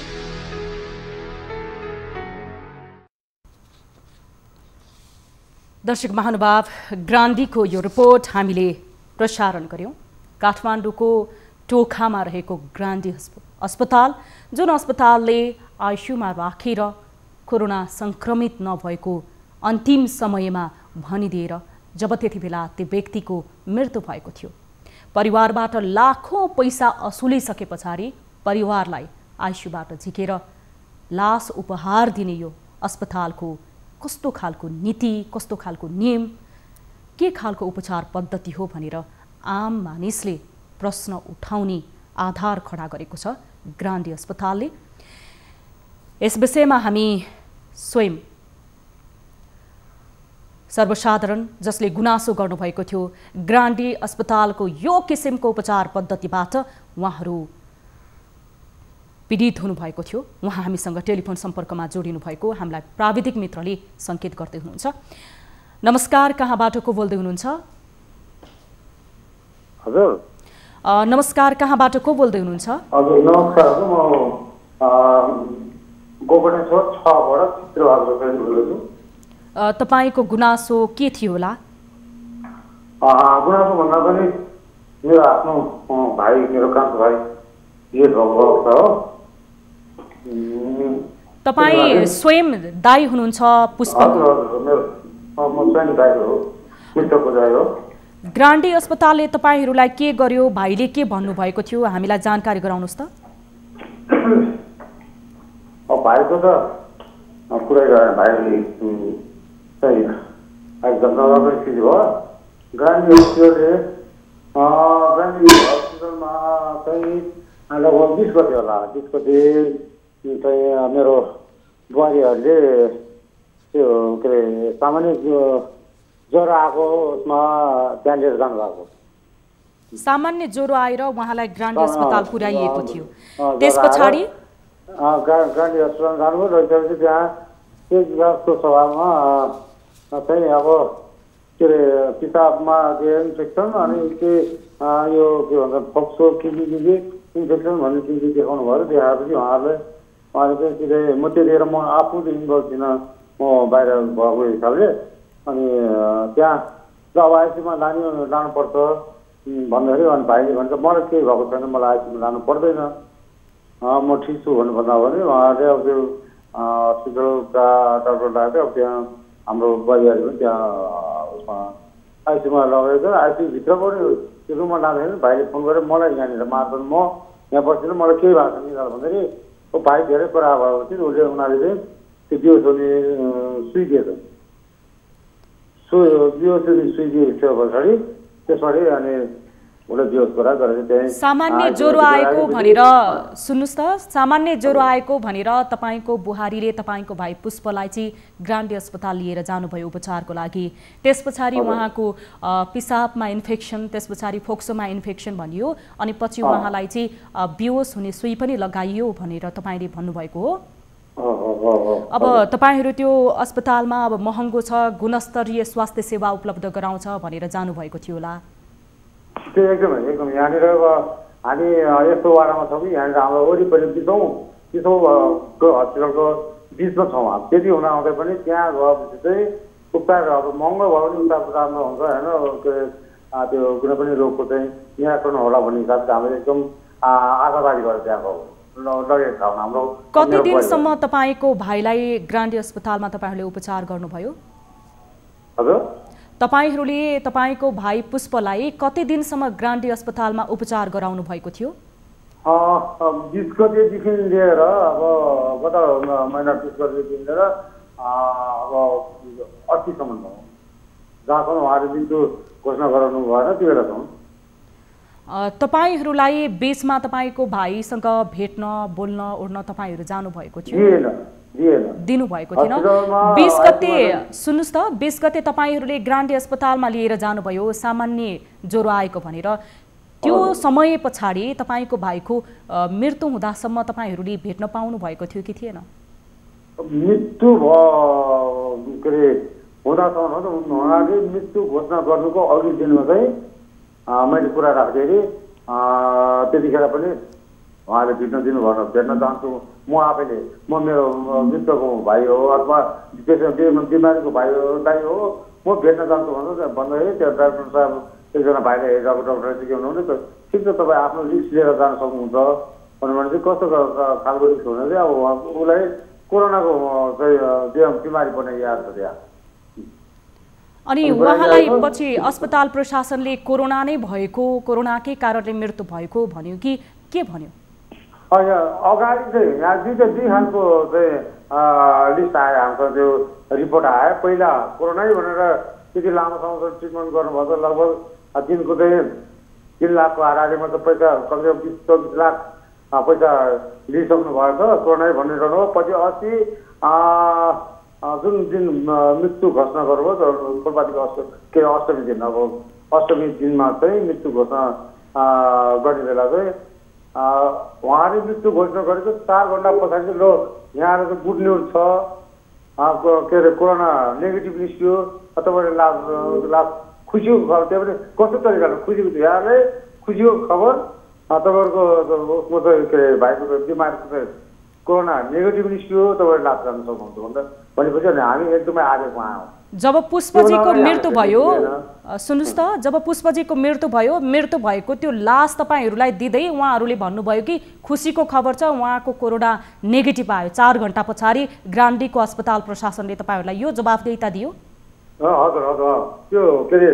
दर्शक महानुभाव, ग्रान्डीको यो रिपोर्ट हामीले प्रसारण गर्यौं। काठमाडौँको टोखामा रहेको ग्रान्डी अस्पताल, जुन अस्पतालले आइसियुमा राखेर कोरोना संक्रमित नभएको अन्तिम समयमा भनिदिएर जब त्यति बेला त्यो व्यक्तिको मृत्यु भएको थियो। परिवारबाट लाखौं पैसा असुलिसके पछाडि परिवारलाई आइसियुबाट झिकेर लास उपहार दिने यो अस्पतालको कस्तो खालको नीति, कस्तो खालको नियम, के खालको उपचार पद्धति हो भनेर आम मानिसले प्रश्न उठाउने आधार खडा गरेको छ ग्रान्डी अस्पतालले। यस विषयमा हामी स्वयं सर्वसाधारण जसले गुनासो गर्नुभएको थियो ग्रान्डी अस्पतालको यो किसिमको उपचार पद्धतिबाट उहाँहरू पीडित हुनुभएको थियो, उहाँ हामीसँग टेलिफोन सम्पर्कमा जोडिनु भएको हामीलाई प्राविधिक मित्रले संकेत गर्दै हुनुहुन्छ। नमस्कार, कहाँबाट को बोल्दै हुनुहुन्छ? हजुर नमस्कार, कहाँबाट को बोल्दै हुनुहुन्छ? हजुर नमस्कार, म गोकर्णेश्वर 6 बाट चित्रबहादुर बोल्दैछु। तपाईको गुनासो के थियो होला? गुनासो भन्दा पनि मेरो आफ्नो भाइ, मेरो कान्छो भाइ ये भएको छ हो। तपाई स्वयं दाइ हुनुहुन्छ पुष्प? हजुर, म स्वयं दाइ हो, पुष्पको दाइ हो। ग्रान्डी अस्पतालले तपाईहरूलाई के गर्यो, भाइले के भन्नु भएको थियो, हामीलाई जानकारी गराउनुस् त। भाइको त पुरै भाइले चाहिँ एकदम नराम्रो स्थिति भयो। ग्रान्डी हस्पिटलमा चाहिँ लगभग 20 गते होला, 20 गते चाहिँ मेरो बुहारीहरूले त्यो के अरे सामान्य ज्वरो आएको उसमा त्यहाँ लिएर जानुभएको। सामान्य ज्वरो आएर उहाँलाई ग्रान्डी अस्पताल पुर्याइएको थियो। त्यस पछाडि ग्रान्डी अस्पताल जानुभयो। रहेपछि त्यहाँ त्यो जस्तो स्वभावमा चाहिँ अब के अरे पिसाबमा के इन्फेक्सन, अनि के यो के भन्छ फोक्सो के इन्फेक्सन भन्ने चिज देखाउनु भयो। देखाएपछि उहाँले चाहिँ म त्यतिखेर म आफू इन्भल्भ थिइनँ, म बाहिर भएको हिसाबले। अनि त्यहाँ ल अब आइसियुमा लानुपर्छ भन्दाखेरि अनि भाइले भन्छ मलाई केही भएको छैन, मलाई आइसियुमा लानु पर्दैन, म ठिक छु भन्नुभन्दा भने उहाँले अब त्यो हस्पिटलका डाक्टर लगाएर अब त्यहाँ हाम्रो परिवारले पनि त्यहाँ उसमा आइसियुमा लगेर आइसियुभित्र पनि त्यो रुममा लाँदाखेरि भाइले फोन गरेर मलाई यहाँनिर मार्फत म यहाँ बस्दिनँ, मलाई केही भएको छ निकाल भन्दाखेरि भाइ धेरै कुरा भएपछि उनीहरूले चाहिँ त्यो बिहोस हुने सुई दिएछ। बिहोस हुने सुई दिएछ पछाडि त्यसपछि अनि उसले बिहोस गरेर त्यहाँ सामान्य ज्वरो आएको भनेर सुन्नुहोस् त, सामान्य ज्वरो आएको भनेर तपाईँको बुहारीले तपाईँको भाइ पुष्पलाई चाहिँ ग्रान्डी अस्पताल लिएर जानुभयो उपचारको लागि। त्यस पछाडि उहाँको पिसाबमा इन्फेक्सन, त्यस पछाडि फोक्सोमा इन्फेक्सन भनियो, अनि पछि उहाँलाई चाहिँ बिहोस हुने सुई पनि लगाइयो भनेर तपाईँले भन्नुभएको हो। अब तपाईँहरू त्यो अस्पतालमा अब महँगो छ, गुणस्तरीय स्वास्थ्य सेवा उपलब्ध गराउँछ भनेर जानुभएको थियो होला? त्यो एकदम यहाँनिर अब हामी यस्तो वाडामा छौँ कि यहाँनिर हाम्रो वरिपरि 20औं हस्पिटलको बिचमा छौँ। त्यति हुन आउँदै पनि त्यहाँ गएपछि चाहिँ उपचार अब महँगो भयो भने उपचार राम्रो हुन्छ होइन, त्यो कुनै पनि रोगको चाहिँ निराकरण होला भन्ने हिसाबले हामीले एकदम आशावादी गरेर त्यहाँ लगेको छ। हाम्रो कति दिनसम्म तपाईँको भाइलाई ग्रान्डी अस्पतालमा तपाईँहरूले उपचार गर्नुभयो? हजुर, तपाईहरूले तपाईँको भाइ पुष्पलाई कति दिनसम्म ग्रान्डी अस्पतालमा उपचार गराउनु भएको थियो? 20 गतेदेखि लिएर अब गत महिना 20 गतेदेखि लिएर अब 80सम्म भयो, जहाँसम्म उहाँले मृत्यु घोषणा गराउनु भएन त्यो बेलासम्म। तपाईहरूलाई बिचमा तपाईँको भाइसँग भेट्न, बोल्न, उड्न तपाईँहरू जानुभएको थियो? दिनुभएको थिएन। 20 गते सुन्नुहोस् त, 20 गते तपाईँहरूले ग्रान्डी अस्पतालमा लिएर जानुभयो सामान्य ज्वरो आएको भनेर। त्यो समय पछाडि तपाईँको भाइको मृत्यु हुँदासम्म तपाईँहरूले भेट्न पाउनु भएको थियो कि थिएन? मृत्यु के अरे हुँदासम्म उहाँले मृत्यु घोषणा गर्नुको अघि दिनमा चाहिँ मैले कुरा राख्दाखेरि त्यतिखेर पनि उहाँले भेट्न दिनु भएन। भेट्न चाहन्छु म आफैले, म मेरो मृतकको भाइ हो अथवा बिमारीको भाइ हो, दाइ हो, म भेट्न चाहन्छु भन्दाखेरि त्यो डाक्टर साहब एकजना भाइले हेरेको डाक्टर चाहिँ के हुनुहुन्छ ठिक छ तपाईँ आफ्नो रिस्क लिएर जान सक्नुहुन्छ भने चाहिँ कस्तो खालको रिस्क हुने चाहिँ अब उसलाई कोरोनाको चाहिँ बिमारी बनाइरहेको छ त्यहाँ। अनि उहाँलाई पछि अस्पताल प्रशासनले कोरोना नै भएको कोरोनाकै कारणले मृत्यु भएको भन्यो कि के भन्यो? अगाडि चाहिँ यहाँ दुई खालको चाहिँ लिस्ट आयो हाम्रो त्यो रिपोर्ट आयो। पहिला कोरोनै भनेर त्यति लामो समयसम्म ट्रिटमेन्ट गर्नुभयो त लगभग दिनको चाहिँ 3 लाखको हाराहारीमा त पैसा कमसेकम 20-24 लाख पैसा लिइसक्नु भएको छ कोरोनै भनिरहनु हो। पछि अस्ति जुन दिन मृत्यु घोषणा गर्नुभयो फुलपातीको अष्टमी दिन अब अष्टमी दिनमा चाहिँ मृत्यु घोषणा गर्ने बेला चाहिँ उहाँले मृत्यु घोषणा गरेको 4 घन्टा पछाडि चाहिँ लो यहाँ चाहिँ गुड न्युज छ के अरे कोरोना नेगेटिभ निस्क्यो तपाईँले लाभ खुसीको खबर त्यो पनि कस्तो तरिकाले खुसीको यहाँले खुसीको खबर तपाईँहरूको उसमा चाहिँ के अरे भाइको बिमारीको चाहिँ कोरोना नेगेटिभ निस्क्यो तपाईँले लाभ जान सक्नुहुन्छ भनेपछि हामी एकदमै आगेको आयौँ। जब पुष्पजीको मृत्यु भयो सुन्नुहोस् त जब पुष्पजीको मृत्यु भएको त्यो लास तपाईँहरूलाई दिँदै उहाँहरूले भन्नुभयो कि खुसीको खबर छ उहाँको कोरोना नेगेटिभ आयो 4 घन्टा पछाडि ग्रान्डीको अस्पताल प्रशासनले तपाईँहरूलाई यो जवाफदेहिता दियो? हजुर हजुर त्यो के अरे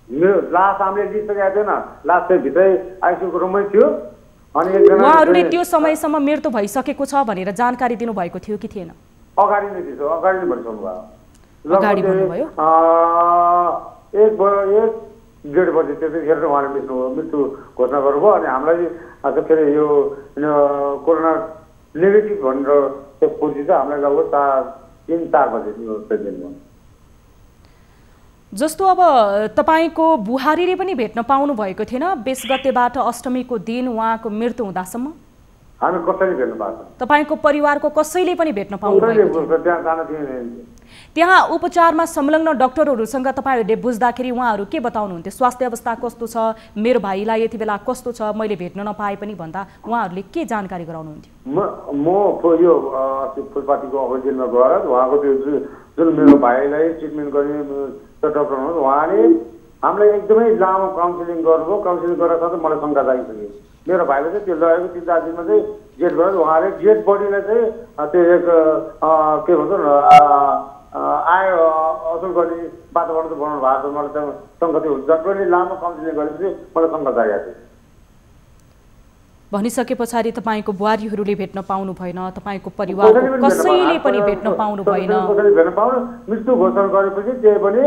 मेरो लास हामीले लिइसकेको थिएन लास चाहिँ भित्रै आइसियुको रुममै थियो अनि उहाँहरूले त्यो समयसम्म मृत्यु भइसकेको छ भनेर जानकारी दिनुभएको थियो कि थिएन? अगाडि नै दिन्छ अगाडि नै भनिसक्नु भयो। अगाडि भन्नुभयो 1:30 बजे त्यतिखेर उहाँले मृत्यु घोषणा गर्नुभयो अनि हामीलाई फेरि यो कोरोना नेगेटिभ भनेर त्यो पुष्टि चाहिँ हामीलाई लगभग 3-4 बजे दिनुभयो। जस्तो अब तपाईँको बुहारीले पनि भेट्न पाउनु भएको थिएन 20 गतेबाट अष्टमीको दिन उहाँको मृत्यु हुँदासम्म? हामी कसैले भेट्नु पाएको छैन। तपाईँको परिवारको कसैले पनि भेट्न पाउनु भएको थिएन? त्यहाँ उपचारमा संलग्न डाक्टरहरूसँग तपाईँहरूले बुझ्दाखेरि उहाँहरू के बताउनुहुन्थ्यो? स्वास्थ्य अवस्था कस्तो छ, मेरो भाइलाई यति बेला कस्तो छ, मैले भेट्न नपाए पनि भन्दा उहाँहरूले के जानकारी गराउनुहुन्थ्यो? म यो फुलपातीको अवधिमा गएर उहाँको त्यो जुन मेरो भाइलाई ट्रिटमेन्ट गर्ने डाक्टर हुनुहुन्छ उहाँले हामीलाई एकदमै लामो काउन्सिलिङ गर्नुभयो। काउन्सिलिङ गरेर साथै मलाई शङ्का जागिसक्यो। मेरो भाइले चाहिँ त्यो लगेको 3-4 दिनमा चाहिँ डेड गरेर उहाँले डेड बडीलाई चाहिँ त्यो एक के भन्छ आयो असुल गर्ने वातावरण चाहिँ बनाउनु भएको छ। मलाई चाहिँ शङ्का थियो जति पनि लामो काउन्सिलिङ गरेपछि मलाई शङ्का जागेको थियो। भनिसके पछाडि तपाईँको बुहारीहरूले भेट्न पाउनु भएन, तपाईँको परिवारको कसैले पनि भेट्न पाउनु भएन? भेट्न पाउनु मृत्यु घोषणा गरेपछि त्यही पनि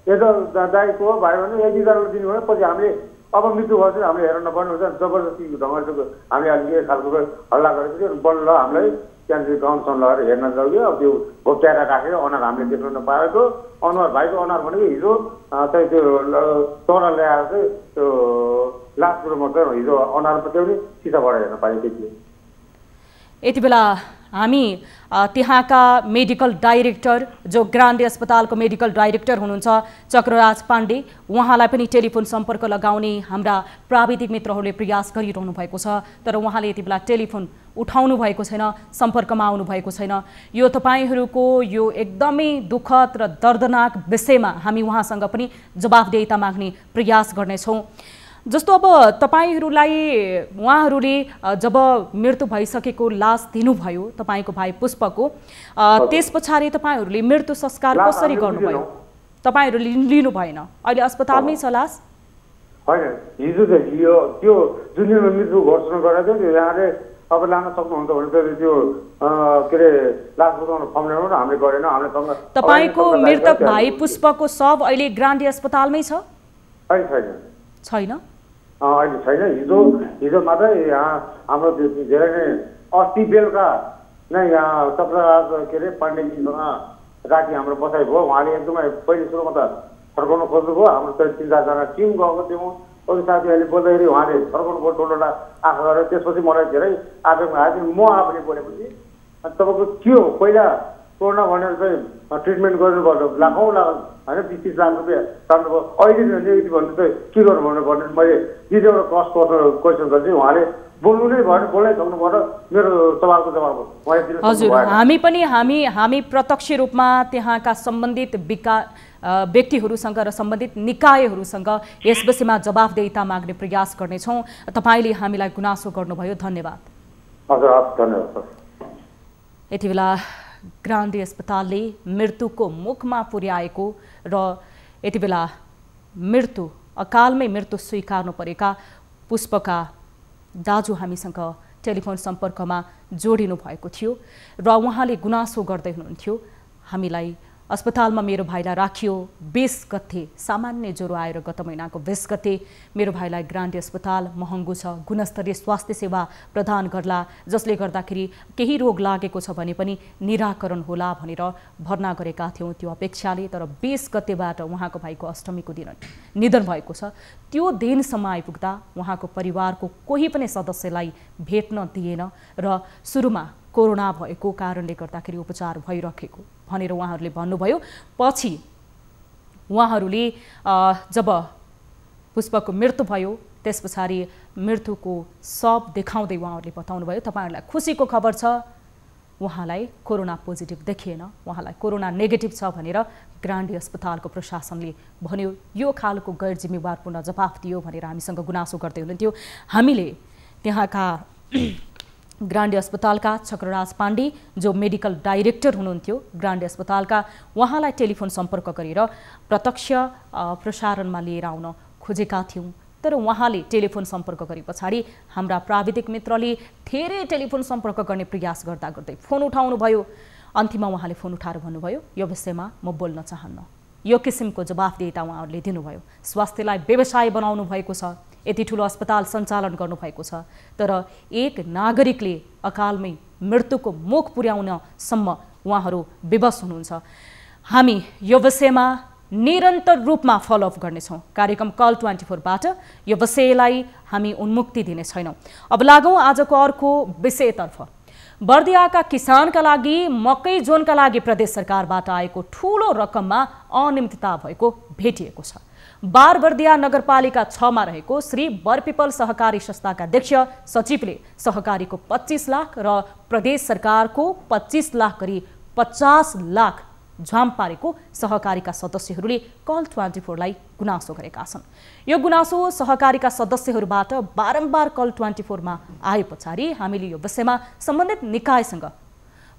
यता दाइको भाइ भने 1-2 दिन भयो पछि हामीले अब मृत्यु भएपछि हामीले हेर्न नपर्ने हुन्छ जबरजस्ती ढङ्गले हामीले अलिक एक खालको हल्ला गरेपछि बल्ल हामीलाई त्यहाँदेखि गाउँसम्म लगेर हेर्न लग्यो। अब त्यो घोप्ट्याएर राखेर अनुहार हामीले देख्न नपाएको अनुहार भाइको अनुहार भनेको हिजो चाहिँ त्यो तोरा ल्याएर चाहिँ त्यो लास्ट कुरो मात्रै हिजो अनुहार पनि सिसाबाट हेर्न पाएँ त्यति। यति बेला हामी त्यहाँका मेडिकल डाइरेक्टर जो ग्रान्डी अस्पतालको मेडिकल डाइरेक्टर हुनुहुन्छ चक्रराज पाण्डे उहाँलाई पनि टेलिफोन सम्पर्क लगाउने हाम्रा प्राविधिक मित्रहरूले प्रयास गरिरहनु भएको छ तर उहाँले यति बेला टेलिफोन उठाउनु भएको छैन, सम्पर्कमा आउनु भएको छैन। यो तपाईहरूको यो एकदमै दुःखद र दर्दनाक विषयमा हामी उहाँसँग पनि जवाफदेहिता माग्ने प्रयास गर्नेछौँ। जस्तो अब तपाईहरूलाई उहाँहरूले जब मृत्यु भइसकेको लास दिनुभयो तपाईँको भाइ पुष्पको त्यस पछाडि तपाईँहरूले मृत्यु संस्कार कसरी गर्नुभयो? तपाईँहरूले लिनु भएन, अहिले अस्पतालमै छ लास? होइन, हिजो चाहिँ त्यो जुन दिन मृत्यु घोषणा गरेको थियो यहाँले अब लान सक्नुहुन्छ भने त्यो के अरे लास बुझाउन फर्म ल्याउनु हामीले गरेन। हामीले तपाईँको मृतक भाइ पुष्पको शव अहिले ग्रान्डी अस्पतालमै छ? छैन अहिले छैन। हिजो मात्रै यहाँ हाम्रो धेरै नै अस्ति बेलुका नै यहाँ चक्रराज के अरे पाण्डेजीसँग राति हाम्रो बसाइ भयो। उहाँले एकदमै पहिले सुरुमा त फर्काउन खोज्नुभयो। हाम्रो 3-4जना टिम गएको थियौँ। अरू साथीहरूले बोल्दाखेरि उहाँले फर्काउनु भयो ठुल्ठुला आशा गरेर। त्यसपछि मलाई धेरै आवेगमा आयो। म आफूले बोलेपछि तपाईँको थियो पहिला कोरोना भनेर चाहिँ ट्रिटमेन्ट गर्नुभयो लाखौँ लाख होइन 20-30 लाख रुपियाँ तान्नुभयो। अहिले नेगेटिभ भन्नु चाहिँ के गर्नु भन्नुपर्ने मैले एउटा कस्ट क्वेसन गरेँ। उहाँले बोल्नु नै भएन, बोल्नै सक्नु पर्यो। मेरो सवालको जवाब हजुर हामी पनि हामी प्रत्यक्ष रूपमा त्यहाँका सम्बन्धित व्यक्तिहरूसँग र सम्बन्धित निकायहरूसँग यस विषयमा जवाफदेहिता माग्ने प्रयास गर्नेछौँ। तपाईँले हामीलाई गुनासो गर्नुभयो, धन्यवाद। हजुर, धन्यवाद। यति बेला ग्रान्डी अस्पतालले मृत्युको मुखमा पुर्याएको र यति बेला अकालमै मृत्यु स्वीकार्नु परेका पुष्पका दाजु हामीसँग टेलिफोन सम्पर्कमा जोडिनु भएको थियो र उहाँले गुनासो गर्दै हुनुहुन्थ्यो, हामीलाई अस्पतालमा मेरो भाइलाई राखियो। 20 गते सामान्य ज्वरो आएर गत महिनाको 20 गते मेरो भाइलाई ग्रान्डी अस्पताल महँगो छ, गुणस्तरीय स्वास्थ्य सेवा प्रदान गर्ला, जसले गर्दाखेरि केही रोग लागेको छ भने पनि निराकरण होला भनेर भर्ना गरेका थियौँ त्यो अपेक्षाले। तर 20 गतेबाट उहाँको भाइको अष्टमीको दिन निधन भएको छ। त्यो दिनसम्म आइपुग्दा उहाँको परिवारको कोही पनि सदस्यलाई भेट्न दिएन र सुरुमा कोरोना भएको कारणले गर्दाखेरि उपचार भइरहेको भनेर उहाँहरूले भन्नुभयो। पछि उहाँहरूले जब पुष्पको मृत्यु भयो त्यस पछाडि मृत्युको शव देखाउँदै उहाँहरूले बताउनुभयो, तपाईँहरूलाई खुसीको खबर छ, उहाँलाई कोरोना पोजिटिभ देखिएन, उहाँलाई कोरोना नेगेटिभ छ भनेर ग्रान्डी अस्पतालको प्रशासनले भन्यो। यो खालको गैर जिम्मेवारपूर्ण जवाफ दियो भनेर हामीसँग गुनासो गर्दै हुनुहुन्थ्यो। हामीले त्यहाँका ग्रान्डी अस्पतालका चक्रराज पाण्डे जो मेडिकल डाइरेक्टर हुनुहुन्थ्यो ग्रान्डी अस्पतालका, उहाँलाई टेलिफोन सम्पर्क गरेर प्रत्यक्ष प्रसारणमा लिएर आउन खोजेका थियौँ। तर उहाँले टेलिफोन सम्पर्क गरे पछाडि हाम्रा प्राविधिक मित्रले धेरै टेलिफोन सम्पर्क गर्ने प्रयास गर्दा गर्दै फोन उठाउनु भयो। अन्तिममा उहाँले फोन उठाएर भन्नुभयो, यो विषयमा म बोल्न चाहन्न। यो किसिमको जवाफदेहिता उहाँहरूले दिनुभयो। स्वास्थ्यलाई व्यवसाय बनाउनु भएको छ, यति ठुलो अस्पताल सञ्चालन गर्नुभएको छ, तर एक नागरिकले अकालमै मृत्युको मुख पुर्याउनसम्म उहाँहरू विवश हुनुहुन्छ। हामी यो विषयमा निरन्तर रूपमा फलोअप गर्नेछौँ। कार्यक्रम कल 24बाट यो विषयलाई हामी उन्मुक्ति दिने छैनौँ। अब लागौँ आजको अर्को विषयतर्फ। बर्दियाका किसानका लागि मकै जोनका लागि प्रदेश सरकारबाट आएको ठूलो रकममा अनियमितता भएको भेटिएको छ। बारबर्दिया नगरपालिका 6 मा रहेको श्री बरपिपल सहकारी संस्थाका अध्यक्ष सचिवले सहकारीको 25 लाख र प्रदेश सरकारको 25 लाख गरी 50 लाख झाम पारेको सहकारीका सदस्यहरूले कल 24लाई गुनासो गरेका छन्। यो गुनासो सहकारीका सदस्यहरूबाट बारम्बार कल 24मा आए पछाडि हामीले यो विषयमा सम्बन्धित निकायसँग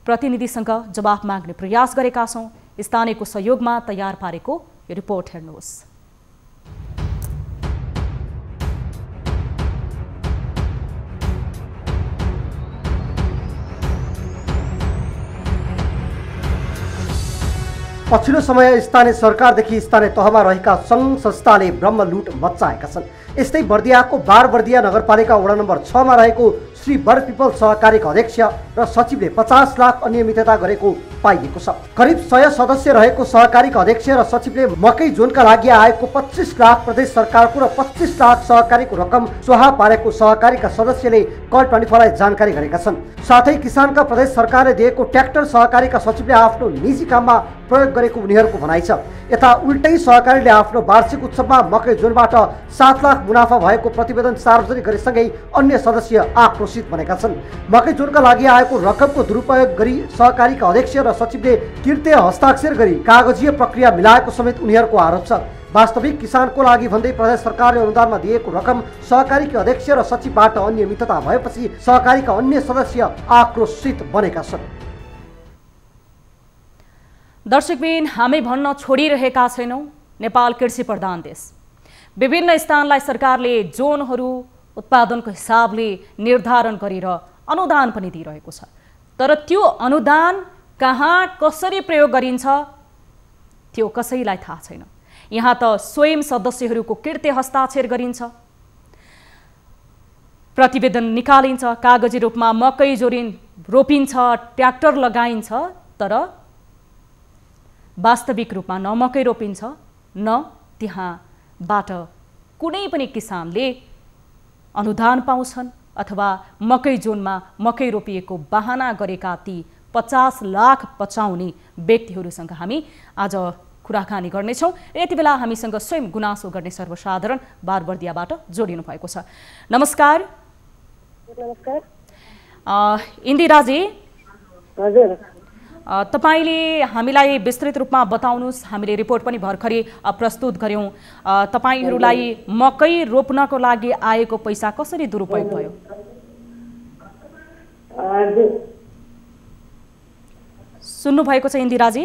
प्रतिनिधिसँग जवाफ माग्ने प्रयास गरेका छौँ। स्थानीयको सहयोगमा तयार पारेको यो रिपोर्ट हेर्नुहोस्। पछिल्लो समय स्थानीय सरकारदेखि स्थानीय तहमा रहेका सङ्घ संस्थाले ब्रह्मलुट मच्चाएका छन्। यस्तै बर्दियाको बारबर्दिया नगरपालिका वडा नम्बर 6 मा रहेको श्री बरपिपल सहकारीका अध्यक्ष र सचिवले 50 लाख अनियमितता गरेको पाइएको छ। करिब 100 सदस्य रहेको सहकारीका अध्यक्ष र सचिवले मकै जोनका लागि आएको 25 लाख प्रदेश सरकारको र 25 लाख सहकारीको रकम स्वाहा पारेको सहकारीका सदस्यले कल 24लाई जानकारी गरेका छन्। साथै किसानका प्रदेश सरकारले दिएको ट्र्याक्टर सहकारीका सचिवले आफ्नो निजी काममा प्रयोग गरेको उनीहरूको भनाइ छ। यता उल्टै सहकारीले आफ्नो वार्षिक उत्सवमा मकै जोनबाट 7 लाख मुनाफा भएको प्रतिवेदन सार्वजनिक गरेसँगै अन्य सदस्य आक्रोशित बनेका छन्। मकै जोनका लागि आएको रकमको दुरुपयोग गरी सहकारीका अध्यक्ष र सचिवले कृत्य हस्ताक्षर गरी कागजीय प्रक्रिया मिलाएको समेत उनीहरूको आरोप छ। वास्तविक किसानको लागि भन्दै प्रदेश सरकारले अनुदानमा दिएको रकम सहकारीका अध्यक्ष र सचिवबाट अनियमितता भएपछि सहकारीका अन्य सदस्य आक्रोशित बनेका छन्। दर्शकबिन, हामी भन्न छोडिरहेका छैनौँ, नेपाल कृषि प्रधान देश। विभिन्न स्थानलाई सरकारले जोनहरू उत्पादनको हिसाबले निर्धारण गरेर अनुदान पनि दिइरहेको छ। तर त्यो अनुदान कहाँ कसरी प्रयोग गरिन्छ त्यो कसैलाई थाहा छैन। यहाँ त स्वयं सदस्यहरूको कृत्य हस्ताक्षर गरिन्छ, प्रतिवेदन निकालिन्छ, कागजी रूपमा मकै रोपिन्छ, ट्र्याक्टर लगाइन्छ, तर वास्तविक रूपमा न मकै रोपिन्छ न त्यहाँबाट कुनै पनि किसानले अनुदान पाउँछन् अथवा मकै जोनमा मकै रोपिएको बहाना गरेका ती 50 लाख पचाउने व्यक्तिहरूसँग हामी आज कुराकानी गर्नेछौँ। यति बेला हामीसँग स्वयं गुनासो गर्ने सर्वसाधारण बारबर्दियाबाट जोडिनु भएको छ। नमस्कार। नमस्कार इन्दिराजी, हजुर। तपाईले हामीलाई विस्तृत रूपमा बताउनुस्। हामीले रिपोर्ट पनि भर्खरै प्रस्तुत गर्यौं। तपाईहरूलाई मकै रोप्नको लागि आएको पैसा कसरी दुरुपयोग भयो? सुन्नु भएको छ इन्दिराजी?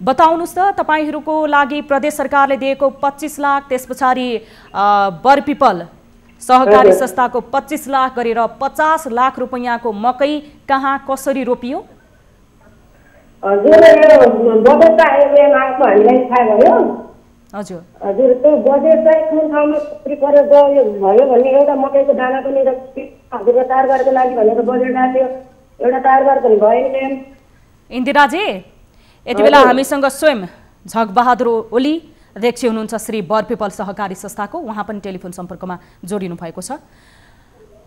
बताउनुस् त तपाईहरूको लागि प्रदेश सरकारले दिएको 25 लाख, त्यसपछि बरपिपल सहकारी संस्थाको 25 लाख गरेर 50 लाख रुपैयाँको मकै कहाँ कसरी रोपियो? हजुर, बजेट हामीलाई थाहा भयो। हजुर हजुर, त्यो बजेट चाहिँ कुन ठाउँमा प्रयोग भयो भन्ने एउटा मकैको दाना पनि हजुरको तारबारको लागि भनेर बजेट आयो, एउटा तारबार पनि भएन। इन्दिराजी, यति बेला हामीसँग स्वयं झगबहादुर ओली अध्यक्ष हुनुहुन्छ श्री बरपिपल सहकारी संस्थाको, उहाँ पनि टेलिफोन सम्पर्कमा जोडिनु भएको छ।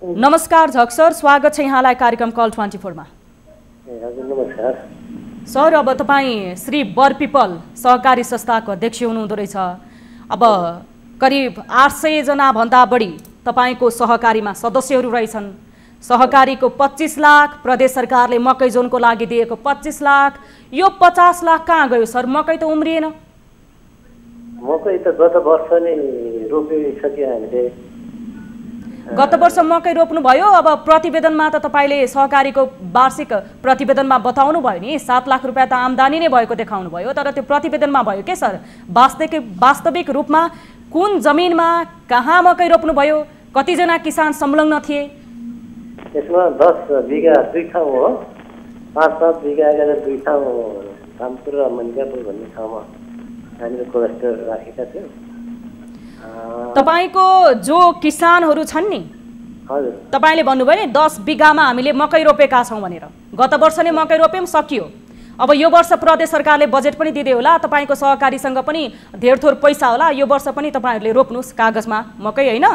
नमस्कार झग सर, स्वागत छ यहाँलाई कार्यक्रम कल 24 मा। नमस्कार सर, अब तपाईँ श्री बरपिपल सहकारी संस्थाको अध्यक्ष हुनुहुँदो रहेछ। अब करिब 800 जना भन्दा बढी तपाईको सहकारीमा सदस्यहरू रहेछन्। सहकारीको 25 लाख, प्रदेश सरकारले मकै जोनको लागि दिएको 25 लाख, यो 50 लाख कहाँ गयो सर? मकै त उम्रिएन। मकै त गत वर्ष नै रोपिसक्यो हामीले। गत वर्ष मकै रोप्नु भयो। अब प्रतिवेदनमा त तपाईले सहकारीको वार्षिक प्रतिवेदनमा बताउनु भयो नि 7 लाख रुपैयाँ त आम्दानी नै भएको देखाउनु भयो, तर त्यो प्रतिवेदनमा भयो के सर? वास्तविक रूपमा कुन जमिनमा कहाँ मकै रोप्नु भयो? कतिजना किसान संलग्न थिए? यसमा 10 बिघा 2 ठाउँ हो, 5-7 बिघा गरेर 2 ठाउँ धामपुर र मनिकापुर भन्ने ठाउँमा हामीले क्लस्टर राखेका थियौँ। तपाईको जो किसानहरू छन् नि, हजुर, तपाईले भन्नुभयो नि 10 बिघामा हामीले मकै रोपेका छौँ भनेर। गत वर्ष नै मकै रोप्यौँ, सकियो। अब यो वर्ष प्रदेश सरकारले बजेट पनि दिँदै होला, तपाईको सहकारीसँग पनि धेर थोर पैसा होला, यो वर्ष पनि तपाईहरूले रोप्नुस् कागजमा मकै, होइन?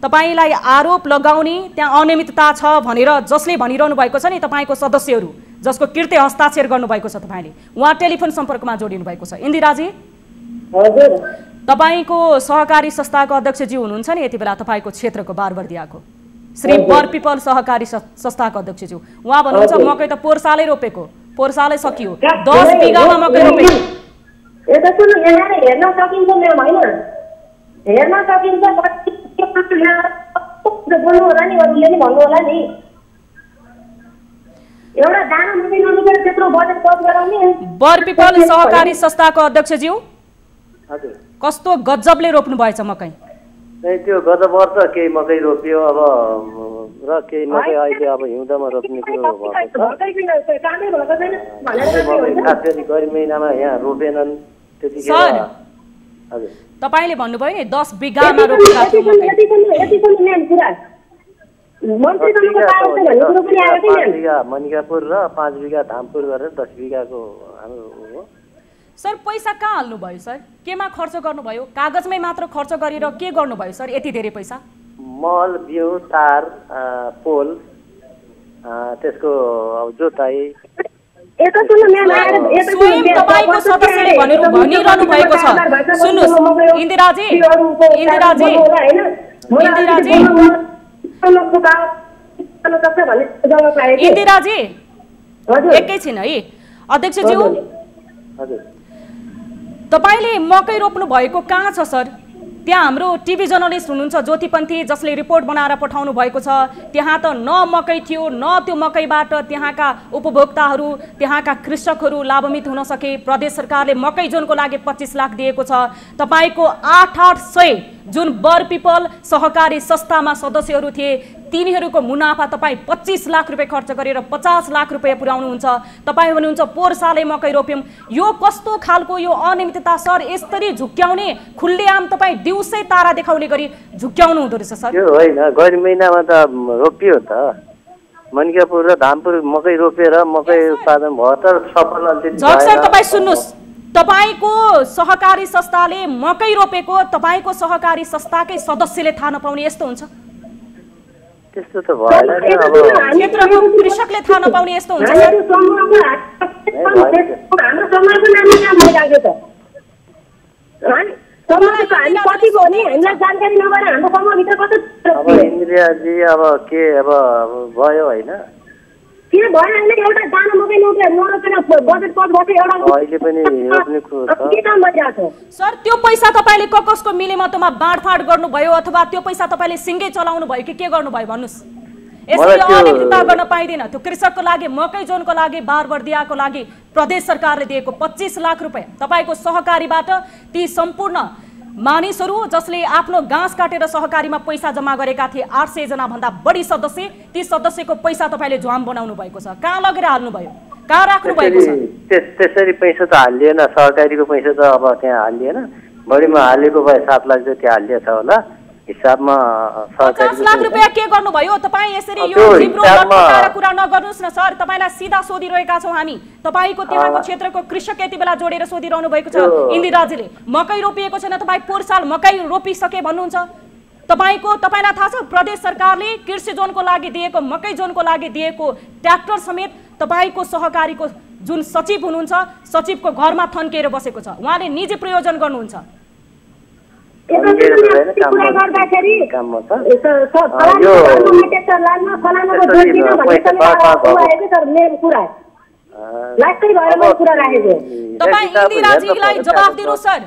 तपाईलाई आरोप लगाउने त्यहाँ अनियमितता छ भनेर जसले भनिरहनु भएको छ नि, तपाईको सदस्यहरू जसको कृत्य हस्ताक्षर गर्नुभएको छ, तपाईले उहाँ टेलिफोन सम्पर्कमा जोडिनु भएको छ। इन्दिराजी, हजुर, तपाईको सहकारी संस्थाको अध्यक्षजी हुनुहुन्छ नि यति बेला तपाईको क्षेत्रको बारबर्दियाको श्री बरपिपल सहकारी संस्थाको अध्यक्षज्यू, उहाँ भन्नुहुन्छ मकै त पोहोर सालै रोपेको, पोहोर सालै सकियो, 10 बिघामा मकै रोपेको। यता सुन्नु, यहाँ हेर्न सकिन्छ म्याम, होइन? हेर्न सकिन्छ, बोल्नु होला नि, अरूले नि भन्नु होला नि। एउटा दाना मकै नमिलेर त्यत्रो बजेट पास गराउने। बरपिपल सहकारी संस्थाको अध्यक्षज्यू, हजुर, कस्तो गजबले रोप्नु भएछ मकै? त्यो गत वर्ष केही मकै रोपियो, अब र केही मकै अहिले अब हिउँदमा रोप्ने कुरो भएको छ। खास गरी गर्मी महिनामा यहाँ रोपेनन् त्यतिखेर। हजुर, तपाईले भन्नुभयो नि 10 बिघामा रोपेका थियौ मकै। 5 बिघा मनिकापुर र 5 बिघा धामपुर गरेर 10 बिघाको हाम्रो हो। सर, पैसा कहाँ हाल्नु भयो सर? केमा खर्च गर्नुभयो? कागजमै मात्र खर्च गरेर के गर्नुभयो सर यति धेरै पैसा? मल, बिउ, तार, पोल, त्यसको जोताई। स्वयं तपाईको सदस्यले भनिरहनु भएको छ। सुन्नुस् इन्दिराजी, इन्दिराजी, इन्दिराजी, इन्दिराजी, एकैछिन है अध्यक्षज्यू, तपाईले मकै रोप्नु भएको कहाँ छ सर? त्यहाँ हाम्रो टिभी जर्नलिस्ट हुनुहुन्छ ज्योतिपन्थी, जसले रिपोर्ट बनाएर पठाउनु भएको छ। त्यहाँ त न मकै थियो, न त्यो मकैबाट त्यहाँका उपभोक्ताहरू, त्यहाँका कृषकहरू लाभान्वित हुन सके। प्रदेश सरकारले मकै जोनको लागि 25 लाख दिएको छ। तपाईको 800 जुन बरपिपल सहकारी संस्थामा सदस्यहरू थिए, तिनीहरूको मुनाफा तपाईँ 25 लाख रुपियाँ खर्च गरेर 50 लाख रुपियाँ पुर्याउनुहुन्छ। तपाईँ भन्नुहुन्छ पोहोर सालै मकै रोप्यौँ। यो कस्तो खालको यो अनियमितता सर? यसरी झुक्क्याउने, खुल्लेआम तपाईँ दिउँसै तारा देखाउने गरी झुक्क्याउनु हुँदो रहेछ सर। त्यो होइन, गर्मी महिनामा त रोपियो त। मनिकापुर र धामपुर मकै रोपेर मकै उत्पादन भयो त सफल। झग सर, तपाईँ सुन्नुहोस्, तपाईको सहकारी संस्थाले मकै रोपेको तपाईको सहकारी संस्थाकै सदस्यले थाहा नपाउने यस्तो हुन्छ? त्यस्तो त भएन नि। अब क्षेत्रको कृषकले थाहा नपाउने यस्तो हुन्छ सर? अब इन्द्रियाजी, अब के अब भयो होइन, के भयो अहिले एउटा दाना मकै नरोपेर बजेट पास गर्छ एउटा अहिले पनि रोप्ने कुरो छ के काम भइरहेको छ सर त्यो पैसा तपाईले कसको मिलेमतोमा बाँडफाँड गर्नुभयो अथवा त्यो पैसा तपाईले सिंगै चलाउनु भयो कि के गर्नुभयो भन्नुस्? यसरी अनियमितता गर्न पाइदैन। त्यो कृषकको लागि मकै जोनको लागि बारबर्दियाको लागि प्रदेश सरकारले दिएको 25 लाख रुपैयाँ तपाईको सहकारीबाट ती सम्पूर्ण मानिसहरू जसले आफ्नो घाँस काटेर सहकारीमा पैसा जम्मा गरेका थिए 800 जना भन्दा बढी सदस्य, ती सदस्यको पैसा तपाईले झ्वाम बनाउनु भएको छ। कहाँ लगेर हाल्नु भयो? कहाँ राख्नु भएको छ? त्यसरी पैसा त हालिएन, सहकारीको पैसा त अब त्यहाँ हालिएन। बढीमा हालेको भए 7 लाख चाहिँ त्यहाँ हालिएछ होला हिसाबमा। 50 लाख रुपैयाँ के गर्नुभयो? तपाईँ यसरी यो जिब्रो लटपटाएर कुरा नगर्नुहोस् न सर। तपाईलाई सीधा सोधिरहेका छौँ हामी। तपाईको त्यहाँको क्षेत्रको कृषक यति बेला जोडेर सोधिरहनु भएको छ इन्दिराजीले। मकै रोपिएको छैन, तपाईँ पोहोर साल मकै रोपिसके भन्नुहुन्छ। तपाईलाई थाहा छ प्रदेश सरकारले कृषि जोनको लागि दिएको, मकै जोनको लागि दिएको ट्र्याक्टर समेत तपाईको सहकारीको जुन सचिव हुनुहुन्छ सचिवको घरमा थन्किएर बसेको छ। उहाँले निजी प्रयोजन गर्नुहुन्छ। तपाईँ इन्दिराजीलाई जवाफ दिनुहोस् सर।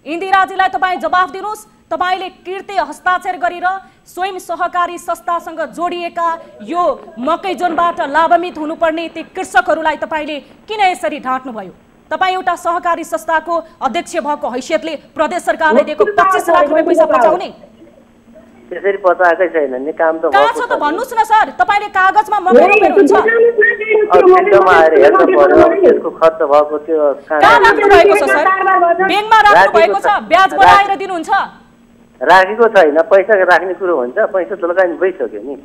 इन्दिराजीलाई तपाईँ जवाफ दिनुहोस्। तपाईले कृत्य हस्ताक्षर गरेर स्वयं सहकारी संस्थासँग जोडिएका यो मकै जोनबाट लाभान्वित हुनुपर्ने ती कृषकहरूलाई तपाईले किन यसरी ढाँट्नुभयो? तपाईँ एउटा सहकारी संस्थाको अध्यक्ष भएको हैसियतले प्रदेश सरकारले दिएको 25 लाख रुपैयाँ पैसा पचाउने त्यसरी पचाएकै छैन नि। काम त कहाँ छ त भन्नुस् न सर। तपाईले कागजमा मकै रोपेर हुन्छ फिल्डमा आएर हेर्नु पर्यो त्यसको खर्च भएको त्यो कहाँ राख्नु भएको छ सर? ब्याङ्कमा राख्नु भएको छ, ब्याज बढाएर दिनुहुन्छ? राखेको छैन। पैसा राख्ने कुरो हुन्छ, पैसा त लगानी भइसक्यो नि।